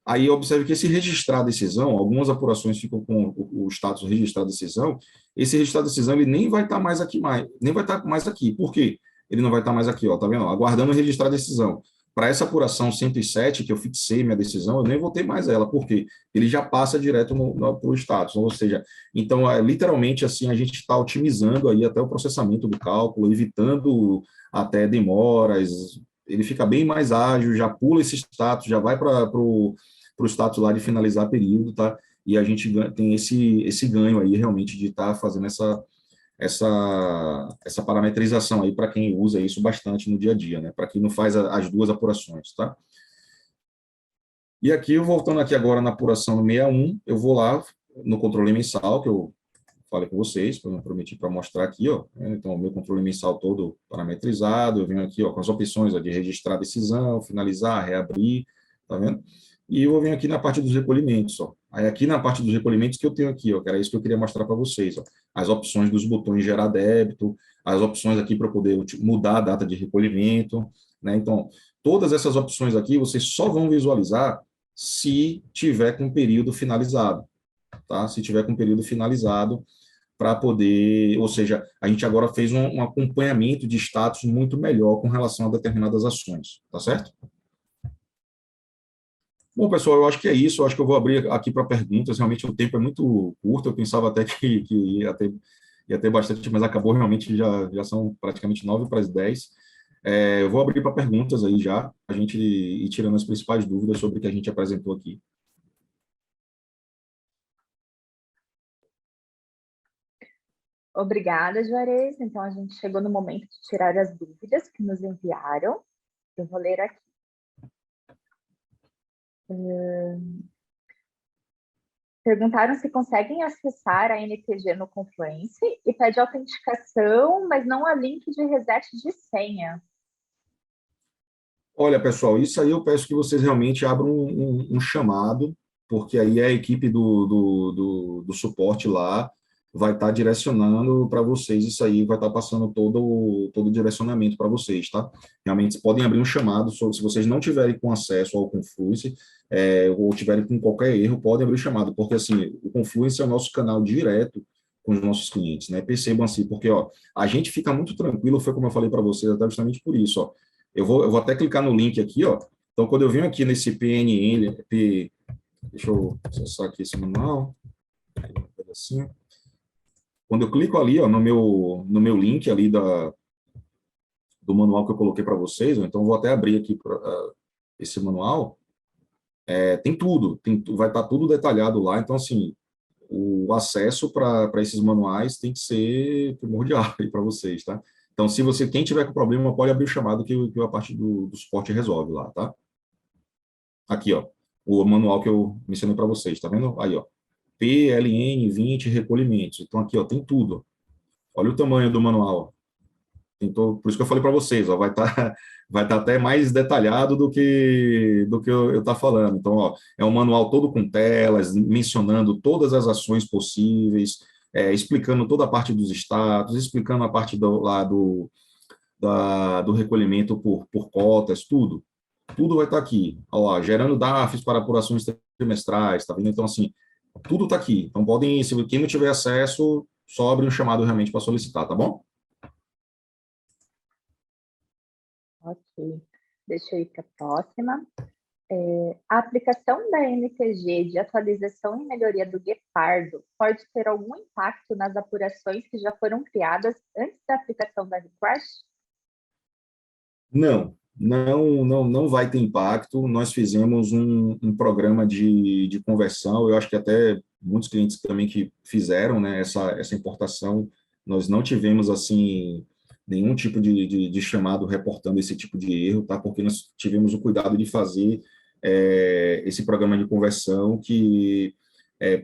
Aí, observe que esse registrar a decisão, algumas apurações ficam com o status registrar a decisão, esse registrar a decisão ele nem vai estar mais aqui, nem vai estar mais aqui. Por quê? Ele não vai estar mais aqui, ó, tá vendo? Aguardando registrar a decisão. Para essa apuração 107, que eu fixei minha decisão, eu nem vou ter mais ela, porque ele já passa direto para o status, ou seja, então, literalmente, assim, a gente está otimizando aí até o processamento do cálculo, evitando até demoras, ele fica bem mais ágil, já pula esse status, já vai para o status lá de finalizar período, tá? E a gente tem esse ganho aí, realmente, de estar fazendo essa parametrização aí para quem usa isso bastante no dia a dia, né? Para quem não faz as duas apurações, tá? E aqui, voltando aqui agora na apuração no 61, eu vou lá no controle mensal, que eu falei com vocês, eu prometi para mostrar aqui, ó. Então, o meu controle mensal todo parametrizado, eu venho aqui, ó, com as opções ó, de registrar a decisão, finalizar, reabrir, tá vendo? E eu venho aqui na parte dos recolhimentos, ó. Aí aqui na parte dos recolhimentos que eu tenho aqui, ó, que era isso que eu queria mostrar para vocês, ó. As opções dos botões gerar débito, as opções aqui para poder mudar a data de recolhimento, né? Então, todas essas opções aqui vocês só vão visualizar se tiver com o período finalizado, tá? Se tiver com o período finalizado, para poder, ou seja, a gente agora fez um acompanhamento de status muito melhor com relação a determinadas ações, tá certo? Bom, pessoal, eu acho que é isso, eu acho que eu vou abrir aqui para perguntas, realmente o tempo é muito curto, eu pensava até que ia ter bastante, mas acabou realmente, já são praticamente 9 para as 10. Eu vou abrir para perguntas aí já, a gente ir tirando as principais dúvidas sobre o que a gente apresentou aqui. Obrigada, Juarez. Então, a gente chegou no momento de tirar as dúvidas que nos enviaram. Eu vou ler aqui. Perguntaram se conseguem acessar a NTG no Confluence e pede autenticação, mas não a link de reset de senha. Olha, pessoal, isso aí eu peço que vocês realmente abram um chamado, porque aí a equipe do suporte lá vai estar direcionando para vocês isso aí, vai estar passando todo o direcionamento para vocês, tá? Realmente, vocês podem abrir um chamado, se vocês não tiverem com acesso ao Confluence, ou tiverem com qualquer erro, podem abrir chamado, porque assim, o Confluence é o nosso canal direto com os nossos clientes, né? Percebam assim, porque ó, a gente fica muito tranquilo, foi como eu falei para vocês, até justamente por isso, ó. Eu vou até clicar no link aqui, ó. Então, quando eu venho aqui nesse PNL, deixa eu acessar aqui esse manual, assim. Quando eu clico ali, ó, no meu link ali do manual que eu coloquei para vocês, então vou até abrir aqui esse manual, tem tudo, vai estar tudo detalhado lá, então, assim, o acesso para esses manuais tem que ser primordial para vocês, tá? Então, quem tiver com problema, pode abrir o chamado que a parte do suporte resolve lá, tá? Aqui, ó, o manual que eu mencionei para vocês, tá vendo? Aí, ó, PLN 20 recolhimentos. Então, aqui, ó, tem tudo. Olha o tamanho do manual. Então, por isso que eu falei para vocês, ó, vai estar vai tá até mais detalhado do que eu tá falando. Então, ó, é um manual todo com telas, mencionando todas as ações possíveis, explicando toda a parte dos status, explicando a parte do recolhimento por cotas, tudo. Tudo vai estar aqui. Ó, gerando DAFs para apurações trimestrais, tá vendo? Então, assim, tudo está aqui. Então, quem não tiver acesso, só abre um chamado realmente para solicitar, tá bom? Ok. Deixa eu ir para a próxima. A aplicação da NTG de atualização e melhoria do Guepardo pode ter algum impacto nas apurações que já foram criadas antes da aplicação da Refresh? Não vai ter impacto. Nós fizemos um programa de conversão, eu acho que até muitos clientes também que fizeram, né, essa importação, nós não tivemos, assim, nenhum tipo de chamado reportando esse tipo de erro, tá? Porque nós tivemos o cuidado de fazer esse programa de conversão que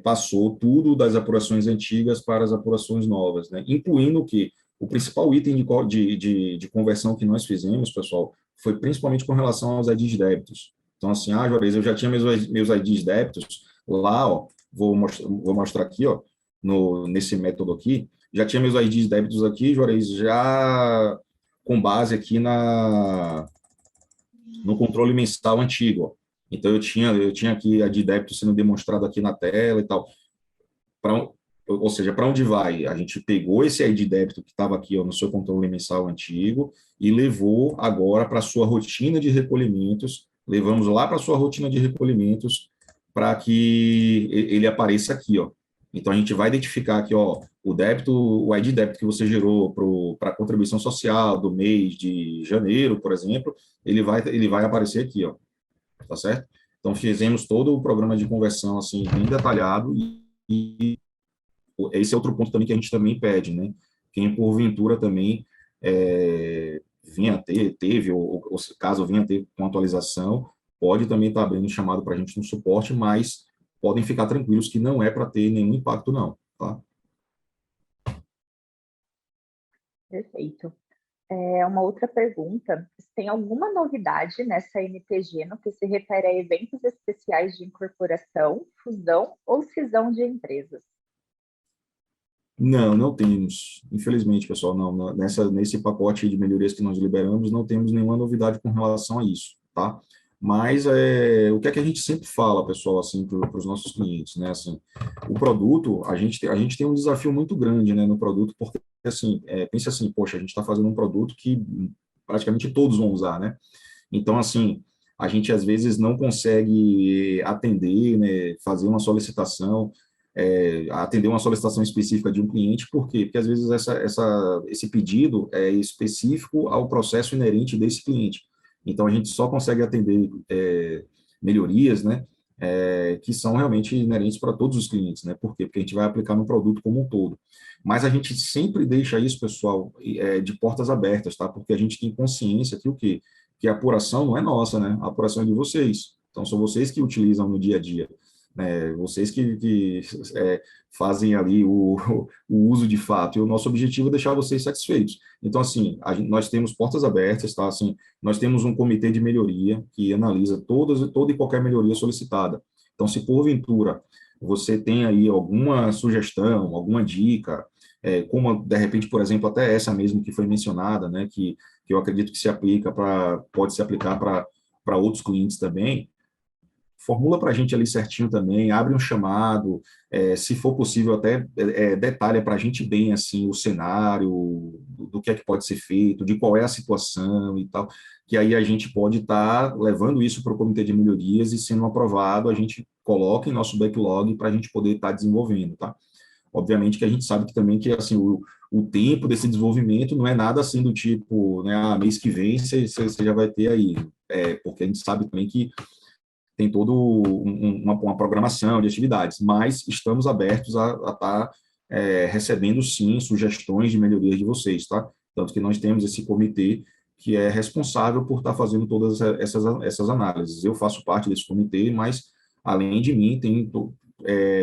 passou tudo das apurações antigas para as apurações novas, né? Incluindo que o principal item de conversão que nós fizemos, pessoal, foi principalmente com relação aos IDs débitos. Então, assim, Juarez, eu já tinha meus IDs débitos lá, ó, vou mostrar aqui, ó, nesse método aqui, já tinha meus IDs débitos aqui, Juarez, já com base aqui no controle mensal antigo, ó. Então, eu tinha aqui a de débito sendo demonstrado aqui na tela e tal. Ou seja, para onde vai? A gente pegou esse ID débito que estava aqui ó, no seu controle mensal antigo e levou agora para a sua rotina de recolhimentos, levamos lá para a sua rotina de recolhimentos para que ele apareça aqui, ó. Então, a gente vai identificar aqui, ó, o débito, o ID débito que você gerou para a contribuição social do mês de janeiro, por exemplo, ele vai aparecer aqui, ó, tá certo? Então, fizemos todo o programa de conversão, assim, bem detalhado, e esse é outro ponto também que a gente também pede, né? Quem, porventura, também vinha teve, ou caso venha ter com atualização, pode também estar abrindo chamado para a gente no suporte, mas podem ficar tranquilos que não é para ter nenhum impacto, não, tá? Perfeito. Uma outra pergunta: tem alguma novidade nessa NTG no que se refere a eventos especiais de incorporação, fusão ou cisão de empresas? Não, não temos. Infelizmente, pessoal, nesse pacote de melhorias que nós liberamos, não temos nenhuma novidade com relação a isso, tá? Mas o que é que a gente sempre fala, pessoal, assim, para os nossos clientes, né? Assim, o produto, a gente tem um desafio muito grande, né, no produto, porque, assim, pense assim, poxa, a gente está fazendo um produto que praticamente todos vão usar, né? Então, assim, a gente às vezes não consegue atender, né, fazer uma solicitação, atender uma solicitação específica de um cliente, por quê? Porque às vezes esse pedido é específico ao processo inerente desse cliente. Então, a gente só consegue atender melhorias, né, que são realmente inerentes para todos os clientes, né? Por quê? Porque a gente vai aplicar no produto como um todo. Mas a gente sempre deixa isso, pessoal, de portas abertas, tá? Porque a gente tem consciência que o quê? Que a apuração não é nossa, né? A apuração é de vocês. Então, são vocês que utilizam no dia a dia, né? Vocês que fazem ali o uso de fato. E o nosso objetivo é deixar vocês satisfeitos. Então, assim, nós temos portas abertas, tá? Assim, nós temos um comitê de melhoria que analisa toda e qualquer melhoria solicitada. Então, se porventura você tem aí alguma sugestão, alguma dica, como, de repente, por exemplo, até essa mesmo que foi mencionada, né, que eu acredito que pode se aplicar para outros clientes também, formula para a gente ali certinho também, abre um chamado, se for possível até detalha para a gente bem assim o cenário, do que é que pode ser feito, de qual é a situação e tal, que aí a gente pode estar levando isso para o comitê de melhorias e sendo aprovado, a gente coloca em nosso backlog para a gente poder estar desenvolvendo, tá? Obviamente que a gente sabe que também que assim o tempo desse desenvolvimento não é nada assim do tipo, né, mês que vem você já vai ter aí, porque a gente sabe também que tem toda uma programação de atividades, mas estamos abertos a estar recebendo, sim, sugestões de melhorias de vocês, tá? Tanto que nós temos esse comitê que é responsável por estar fazendo todas essas análises. Eu faço parte desse comitê, mas, além de mim, tem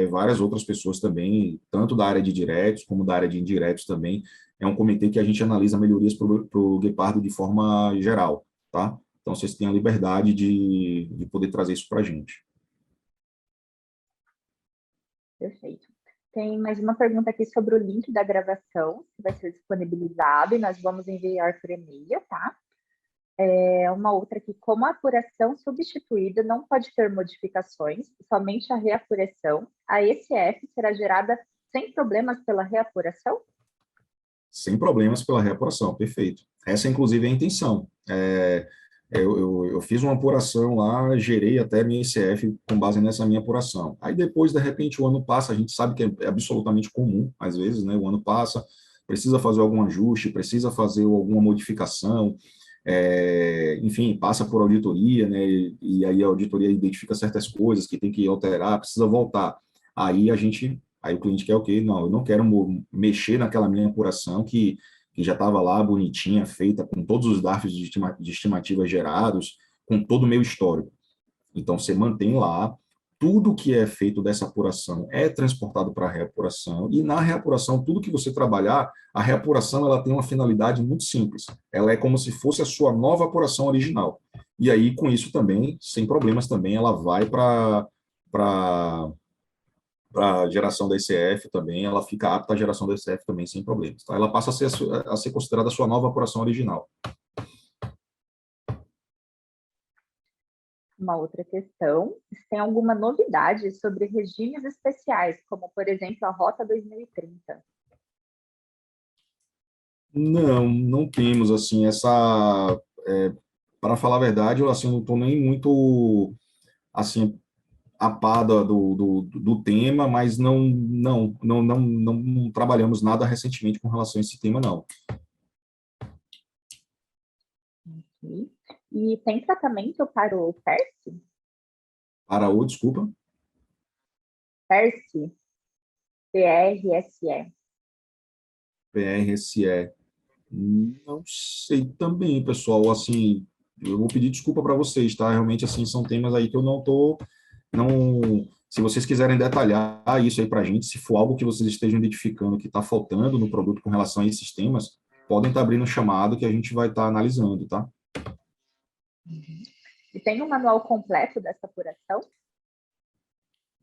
várias outras pessoas também, tanto da área de diretos como da área de indiretos também. É um comitê que a gente analisa melhorias para o Guepardo de forma geral, tá? Então, vocês têm a liberdade de poder trazer isso para a gente. Perfeito. Tem mais uma pergunta aqui sobre o link da gravação, que vai ser disponibilizado e nós vamos enviar por e-mail, tá? Uma outra aqui: como a apuração substituída não pode ter modificações, somente a reapuração, a ECF será gerada sem problemas pela reapuração? Sem problemas pela reapuração, perfeito. Essa, inclusive, é a intenção. Eu fiz uma apuração lá, gerei até minha ICF com base nessa minha apuração. Aí depois, de repente, o ano passa, a gente sabe que é absolutamente comum, às vezes, né? O ano passa, precisa fazer algum ajuste, precisa fazer alguma modificação, enfim, passa por auditoria, né? E aí a auditoria identifica certas coisas que tem que alterar, precisa voltar. Aí o cliente quer o quê? Não, eu não quero mexer naquela minha apuração que já estava lá bonitinha, feita, com todos os dados de estimativa gerados, com todo o meu histórico. Então, você mantém lá, tudo que é feito dessa apuração é transportado para a reapuração, e na reapuração, tudo que você trabalhar, a reapuração ela tem uma finalidade muito simples. Ela é como se fosse a sua nova apuração original. E aí, com isso também, sem problemas também, ela vai para a geração da ECF também, ela fica apta à geração da ECF também sem problemas. Tá? Ela passa a ser considerada a sua nova apuração original. Uma outra questão: se tem alguma novidade sobre regimes especiais, como, por exemplo, a Rota 2030? Não, não temos, assim, para falar a verdade, eu, assim, não estou nem muito, assim, a par do tema, mas não trabalhamos nada recentemente com relação a esse tema, não. Ok. E tem tratamento para o PERS? Para o, desculpa? PERS, PRSE. PRSE. Não sei também, pessoal, assim, eu vou pedir desculpa para vocês, tá? Realmente, assim, são temas aí que eu não, se vocês quiserem detalhar isso aí para a gente, se for algo que vocês estejam identificando que está faltando no produto com relação a esses temas, podem estar abrindo um chamado que a gente vai estar analisando, tá? E tem um manual completo dessa apuração?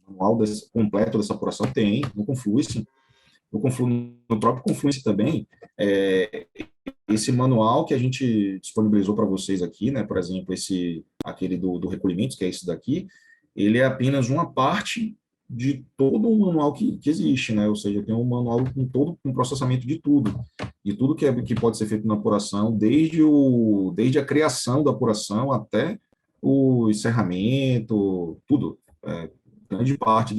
Manual completo dessa apuração tem, no Confluence, no próprio Confluence também, esse manual que a gente disponibilizou para vocês aqui, né, por exemplo, aquele do recolhimento, que é esse daqui, ele é apenas uma parte de todo o manual que existe, né, ou seja, tem um manual com processamento de tudo que pode ser feito na apuração, desde a criação da apuração até o encerramento, tudo. Grande parte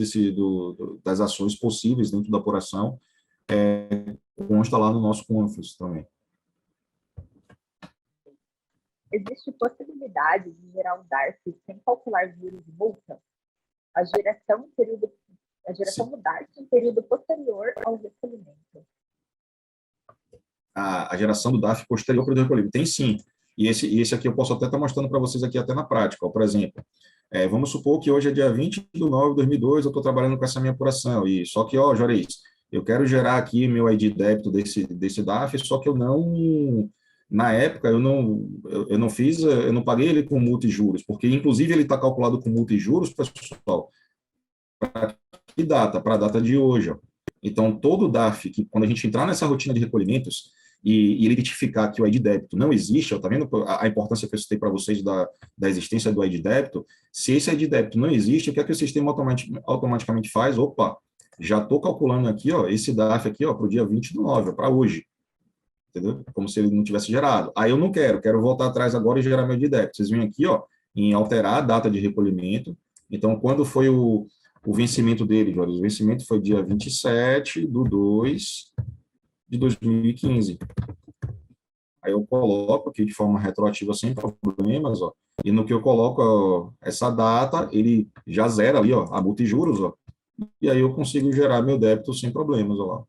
das ações possíveis dentro da apuração consta lá no nosso Confluence também. Existe possibilidade de gerar um DARF sem calcular juros e multa? A geração do DARF em período posterior ao recolhimento. A geração do DARF posterior para o recolhimento. Tem sim. E esse aqui eu posso até estar mostrando para vocês aqui até na prática. Ó, por exemplo, vamos supor que hoje é dia 20/9/2002, eu estou trabalhando com essa minha apuração. E só que, ó, Juarez, eu quero gerar aqui meu ID débito desse DARF, só que na época, eu não paguei ele com multa e juros, porque inclusive ele está calculado com multa e juros, pessoal, para que data? Para a data de hoje. Ó. Então, todo o DARF, quando a gente entrar nessa rotina de recolhimentos e ele identificar que o ID débito não existe, está vendo a importância que eu citei para vocês da existência do ID débito? Se esse ID débito não existe, o que é que o sistema automaticamente faz? Opa, já estou calculando aqui, ó, esse DARF aqui, para o dia 20/9, para hoje. Entendeu? Como se ele não tivesse gerado. Aí eu não quero voltar atrás agora e gerar meu ID débito. Vocês vêm aqui, ó, em alterar a data de recolhimento. Então, quando foi o vencimento dele, Jorge? O vencimento foi dia 27/2/2015. Aí eu coloco aqui de forma retroativa sem problemas, ó. E no que eu coloco ó, essa data, ele já zera ali, ó, a multa e juros, ó. E aí eu consigo gerar meu débito sem problemas, ó lá.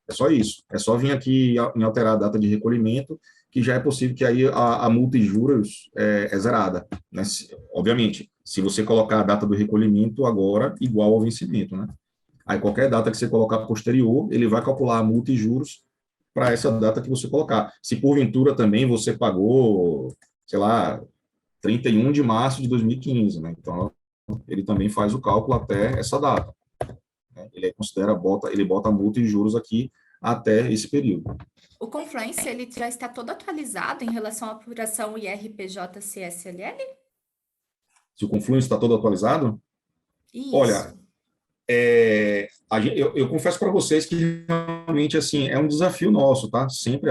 É só isso. É só vir aqui em alterar a data de recolhimento, que já é possível que aí a multa e juros é zerada. Né? Obviamente, se você colocar a data do recolhimento agora igual ao vencimento, né? Aí qualquer data que você colocar posterior, ele vai calcular a multa e juros para essa data que você colocar. Se porventura também você pagou, sei lá, 31 de março de 2015, né? Então, ele também faz o cálculo até essa data. Ele ele bota a multa e juros aqui até esse período. O Confluence, ele já está todo atualizado em relação à apuração IRPJ-CSLL? Se o Confluence está todo atualizado? Isso. Olha, eu confesso para vocês que realmente assim é um desafio nosso, tá?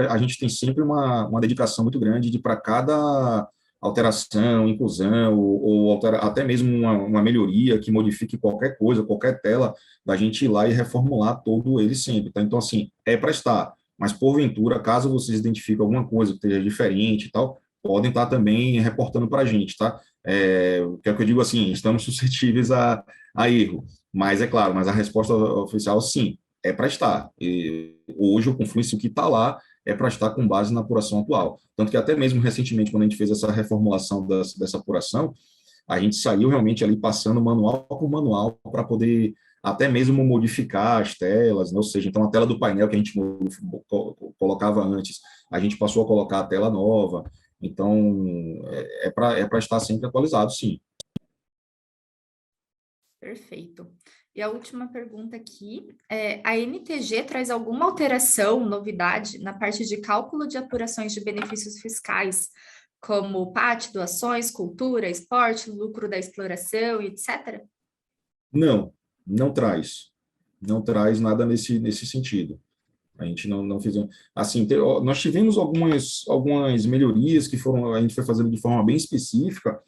A gente tem sempre uma dedicação muito grande de para cada alteração, inclusão ou até mesmo uma melhoria que modifique qualquer coisa, qualquer tela, da gente ir lá e reformular todo ele sempre, tá? Então assim é para estar, mas porventura, caso vocês identifiquem alguma coisa que esteja diferente e tal, podem estar também reportando para a gente, tá? Que é o que eu digo assim, estamos suscetíveis a erro. Mas é claro, mas a resposta oficial, sim, é para estar. E hoje o Confluence, o que está lá, é para estar com base na apuração atual. Tanto que até mesmo recentemente, quando a gente fez essa reformulação dessa apuração, a gente saiu realmente ali passando manual por manual para poder até mesmo modificar as telas, né? Ou seja, então a tela do painel que a gente colocava antes, a gente passou a colocar a tela nova. Então, é para estar sempre atualizado, sim. Perfeito. E a última pergunta aqui a NTG traz alguma alteração, novidade na parte de cálculo de apurações de benefícios fiscais, como PAT, doações, cultura, esporte, lucro da exploração, etc? Não traz. Não traz nada nesse sentido. A gente não fez. Assim, nós tivemos algumas melhorias que a gente foi fazendo de forma bem específica,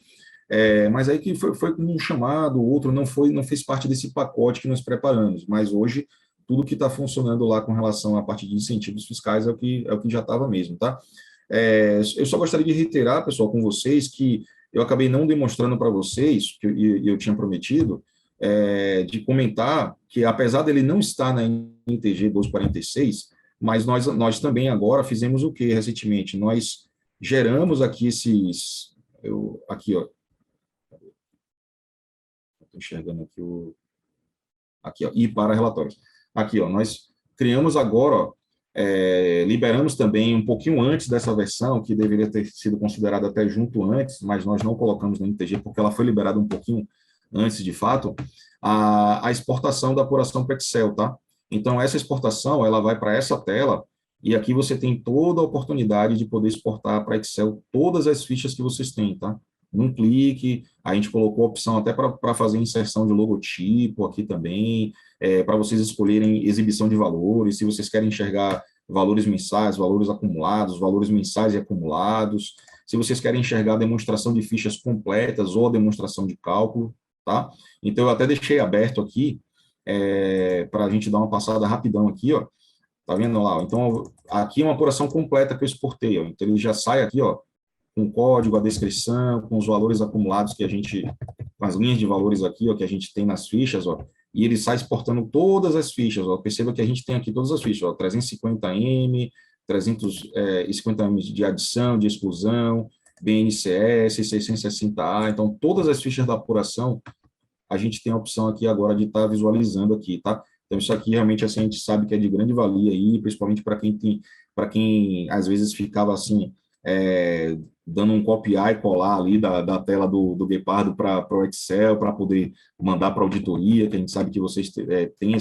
Mas aí que foi com um chamado, o outro não fez parte desse pacote que nós preparamos, mas hoje tudo que está funcionando lá com relação à parte de incentivos fiscais é o que já estava mesmo, tá? Eu só gostaria de reiterar, pessoal, com vocês, que eu acabei não demonstrando para vocês, e eu tinha prometido, de comentar que, apesar dele não estar na NTG 1246, mas nós também agora fizemos o que recentemente? Nós geramos aqui aqui, ó, estou enxergando aqui, ó, e para relatórios. Aqui, ó, nós criamos agora, ó, liberamos também um pouquinho antes dessa versão, que deveria ter sido considerada até junto antes, mas nós não colocamos no NTG, porque ela foi liberada um pouquinho antes, de fato, a exportação da apuração para Excel, tá? Então, essa exportação, ela vai para essa tela, e aqui você tem toda a oportunidade de poder exportar para Excel todas as fichas que vocês têm, tá? Num clique, a gente colocou a opção até para fazer inserção de logotipo aqui também, para vocês escolherem exibição de valores, se vocês querem enxergar valores mensais, valores acumulados, valores mensais e acumulados, se vocês querem enxergar a demonstração de fichas completas ou a demonstração de cálculo, tá? Então, eu até deixei aberto aqui, para a gente dar uma passada rapidão aqui, ó, tá vendo lá? Então, aqui é uma apuração completa que eu exportei, ó, então ele já sai aqui, ó, com o código, a descrição, com os valores acumulados que a gente, com as linhas de valores aqui, ó, que a gente tem nas fichas, ó, e ele sai exportando todas as fichas, ó, perceba que a gente tem aqui todas as fichas, ó, 350M, 350M de adição, de exclusão, BNCS, 660A, então todas as fichas da apuração, a gente tem a opção aqui agora de estar visualizando aqui, tá? Então, isso aqui realmente, assim, a gente sabe que é de grande valia aí, principalmente para quem às vezes ficava assim, dando um copiar e colar ali da tela do Guepardo para o Excel, para poder mandar para a auditoria, que a gente sabe que vocês têm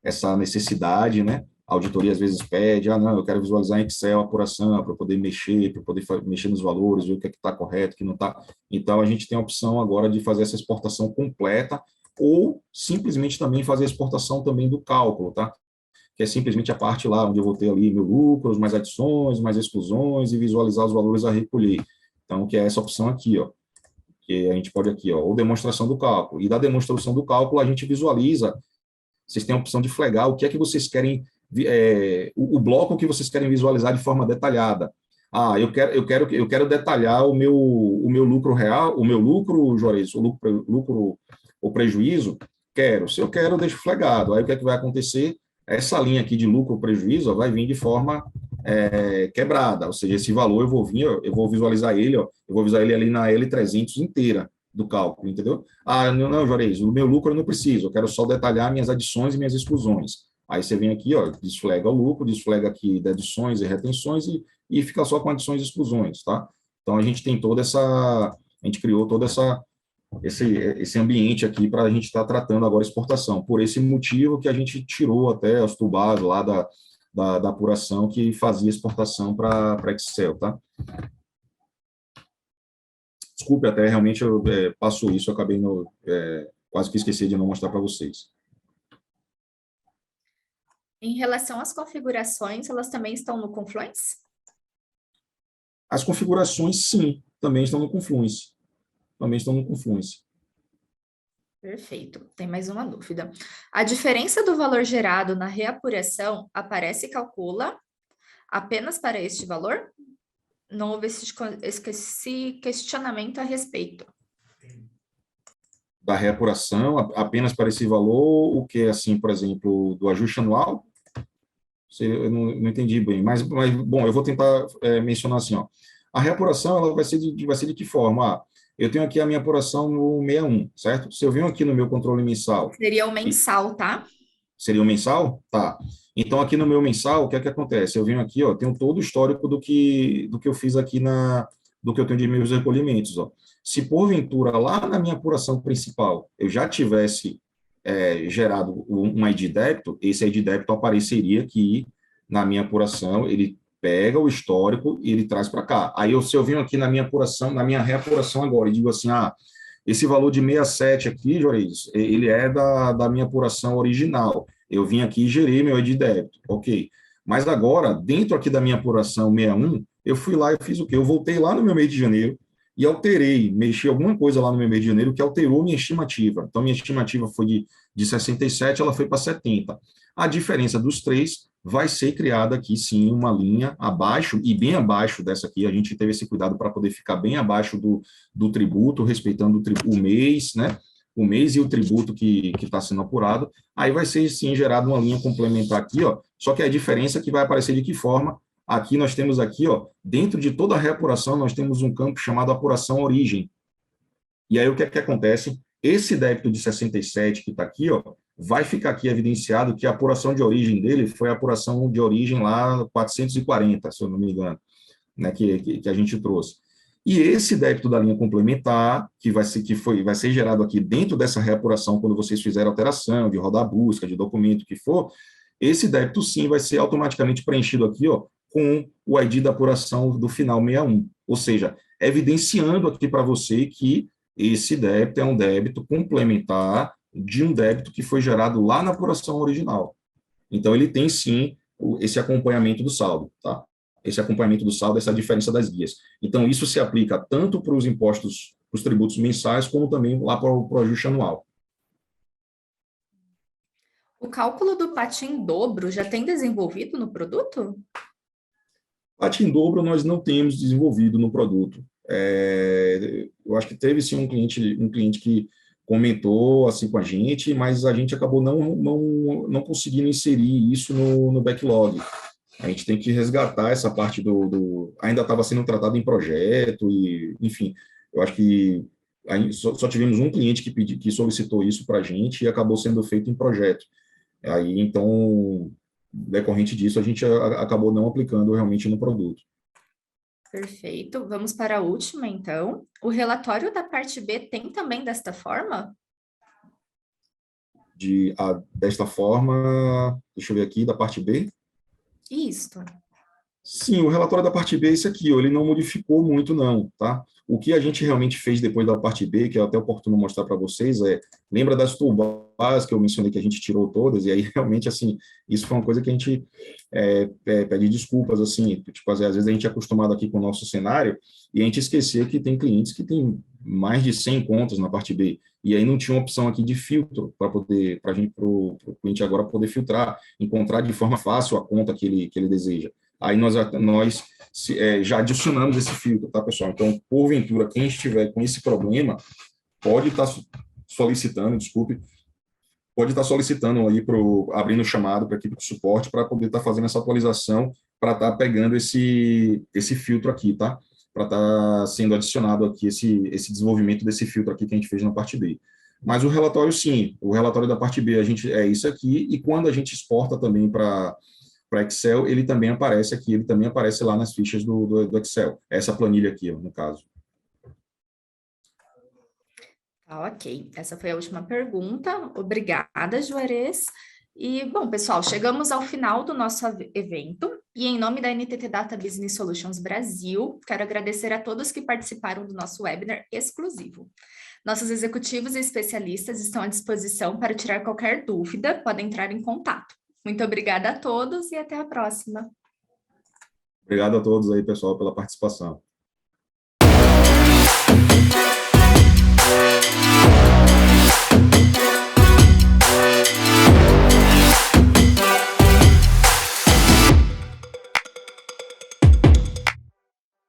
essa necessidade, né? A auditoria às vezes pede, não, eu quero visualizar em Excel a apuração para poder mexer nos valores, ver o que é que está correto, o que não está. Então, a gente tem a opção agora de fazer essa exportação completa ou simplesmente também fazer a exportação também do cálculo, tá? Que é simplesmente a parte lá onde eu vou ter ali meu lucros, mais adições, mais exclusões e visualizar os valores a recolher. Então, que é essa opção aqui, ó, que a gente pode aqui, ó, ou demonstração do cálculo. E da demonstração do cálculo, a gente visualiza, vocês têm a opção de flagar o que é que vocês querem, o bloco que vocês querem visualizar de forma detalhada. Eu quero detalhar o meu lucro real, o meu lucro, Juarez, o prejuízo, se eu quero, eu deixo flaggado. Aí o que é que vai acontecer? Essa linha aqui de lucro ou prejuízo vai vir de forma quebrada, ou seja, esse valor eu vou visualizar ele, ó, eu vou visualizar ele ali na L300 inteira do cálculo, entendeu? Não, Juarez, o meu lucro eu não preciso, eu quero só detalhar minhas adições e minhas exclusões. Aí você vem aqui, ó, desflaga o lucro, desflaga aqui de adições e retenções e fica só com adições e exclusões, tá? Então, a gente tem a gente criou todo esse ambiente aqui para a gente estar tratando agora exportação. Por esse motivo que a gente tirou até os tubados lá da apuração que fazia exportação para Excel, tá? Desculpe, até realmente eu passo isso, eu acabei quase que esqueci de não mostrar para vocês. Em relação às configurações, elas também estão no Confluence? As configurações, sim, também estão no Confluence. Perfeito. Tem mais uma dúvida. A diferença do valor gerado na reapuração aparece e calcula apenas para este valor? Não houve esse questionamento a respeito. Da reapuração, apenas para esse valor, o que é, assim, por exemplo, do ajuste anual? Eu não entendi bem, mas, bom, eu vou tentar mencionar assim, ó. A reapuração, ela vai ser de que forma? Eu tenho aqui a minha apuração no 61, certo? Se eu venho aqui no meu controle mensal... Seria o mensal, tá? Seria o mensal? Tá. Então, aqui no meu mensal, o que é que acontece? Eu venho aqui, ó, tenho todo o histórico do que eu fiz aqui do que eu tenho de meus recolhimentos, ó. Se porventura, lá na minha apuração principal, eu já tivesse gerado um ID débito, esse ID débito apareceria aqui na minha apuração, ele pega o histórico e ele traz para cá. Aí, se eu venho aqui na minha apuração, na minha reapuração agora, e digo assim, esse valor de 67 aqui, Juarez, ele é da minha apuração original. Eu vim aqui e gerei meu ID débito, ok. Mas agora, dentro aqui da minha apuração 61, eu fui lá e fiz o quê? Eu voltei lá no meu mês de janeiro e alterei, mexi alguma coisa lá no meu mês de janeiro que alterou minha estimativa. Então, minha estimativa foi de 67, ela foi para 70. A diferença dos três vai ser criada aqui, sim, uma linha abaixo, e bem abaixo dessa aqui, a gente teve esse cuidado para poder ficar bem abaixo do tributo, respeitando o mês, né? O mês e o tributo que está sendo apurado. Aí vai ser, sim, gerada uma linha complementar aqui, ó, só que a diferença que vai aparecer de que forma. Aqui nós temos aqui, ó, dentro de toda a reapuração, nós temos um campo chamado apuração origem. E aí o que é que acontece? Esse débito de 67 que está aqui, ó, vai ficar aqui evidenciado que a apuração de origem dele foi a apuração de origem lá 440, se eu não me engano, né, que a gente trouxe. E esse débito da linha complementar, que vai ser gerado aqui dentro dessa reapuração, quando vocês fizerem alteração, de rodar busca, de documento, que for, esse débito sim vai ser automaticamente preenchido aqui, ó, com o ID da apuração do final 61, ou seja, evidenciando aqui para você que esse débito é um débito complementar de um débito que foi gerado lá na apuração original. Então, ele tem sim esse acompanhamento do saldo, tá? Esse acompanhamento do saldo, essa diferença das guias. Então, isso se aplica tanto para os impostos, para os tributos mensais, como também lá para o ajuste anual. O cálculo do PAT em dobro já tem desenvolvido no produto? PAT em dobro nós não temos desenvolvido no produto. Eu acho que teve sim um cliente que comentou assim com a gente, mas a gente acabou não conseguindo inserir isso no backlog. A gente tem que resgatar essa parte ainda estava sendo tratado em projeto, e, enfim, eu acho que só tivemos um cliente que solicitou isso para a gente e acabou sendo feito em projeto. Aí, então, decorrente disso, a gente acabou não aplicando realmente no produto. Perfeito. Vamos para a última, então. O relatório da parte B tem também desta forma? Desta forma, deixa eu ver aqui, da parte B. Isso. Sim, o relatório da parte B é esse aqui, ó, ele não modificou muito não, tá? O que a gente realmente fez depois da parte B, que é até oportuno mostrar para vocês, lembra das toolbars que eu mencionei que a gente tirou todas, e aí realmente, assim, isso foi uma coisa que a gente pede desculpas, assim, tipo, às vezes a gente é acostumado aqui com o nosso cenário, e a gente esquecia que tem clientes que têm mais de 100 contas na parte B, e aí não tinha uma opção aqui de filtro para o cliente agora poder filtrar, encontrar de forma fácil a conta que ele deseja. Aí nós já adicionamos esse filtro, tá, pessoal? Então, porventura, quem estiver com esse problema, pode estar solicitando aí, abrindo o chamado para a equipe de suporte para poder estar fazendo essa atualização, para estar pegando esse filtro aqui, tá? Para estar sendo adicionado aqui esse desenvolvimento desse filtro aqui que a gente fez na parte B. Mas o relatório, sim, o relatório da parte B, é isso aqui, e quando a gente exporta também para Excel, ele também aparece aqui, ele também aparece lá nas fichas do Excel, essa planilha aqui, ó, no caso. Ok, essa foi a última pergunta. Obrigada, Juarez. E, bom, pessoal, chegamos ao final do nosso evento e, em nome da NTT Data Business Solutions Brasil, quero agradecer a todos que participaram do nosso webinar exclusivo. Nossos executivos e especialistas estão à disposição para tirar qualquer dúvida, podem entrar em contato. Muito obrigada a todos e até a próxima. Obrigado a todos aí, pessoal, pela participação.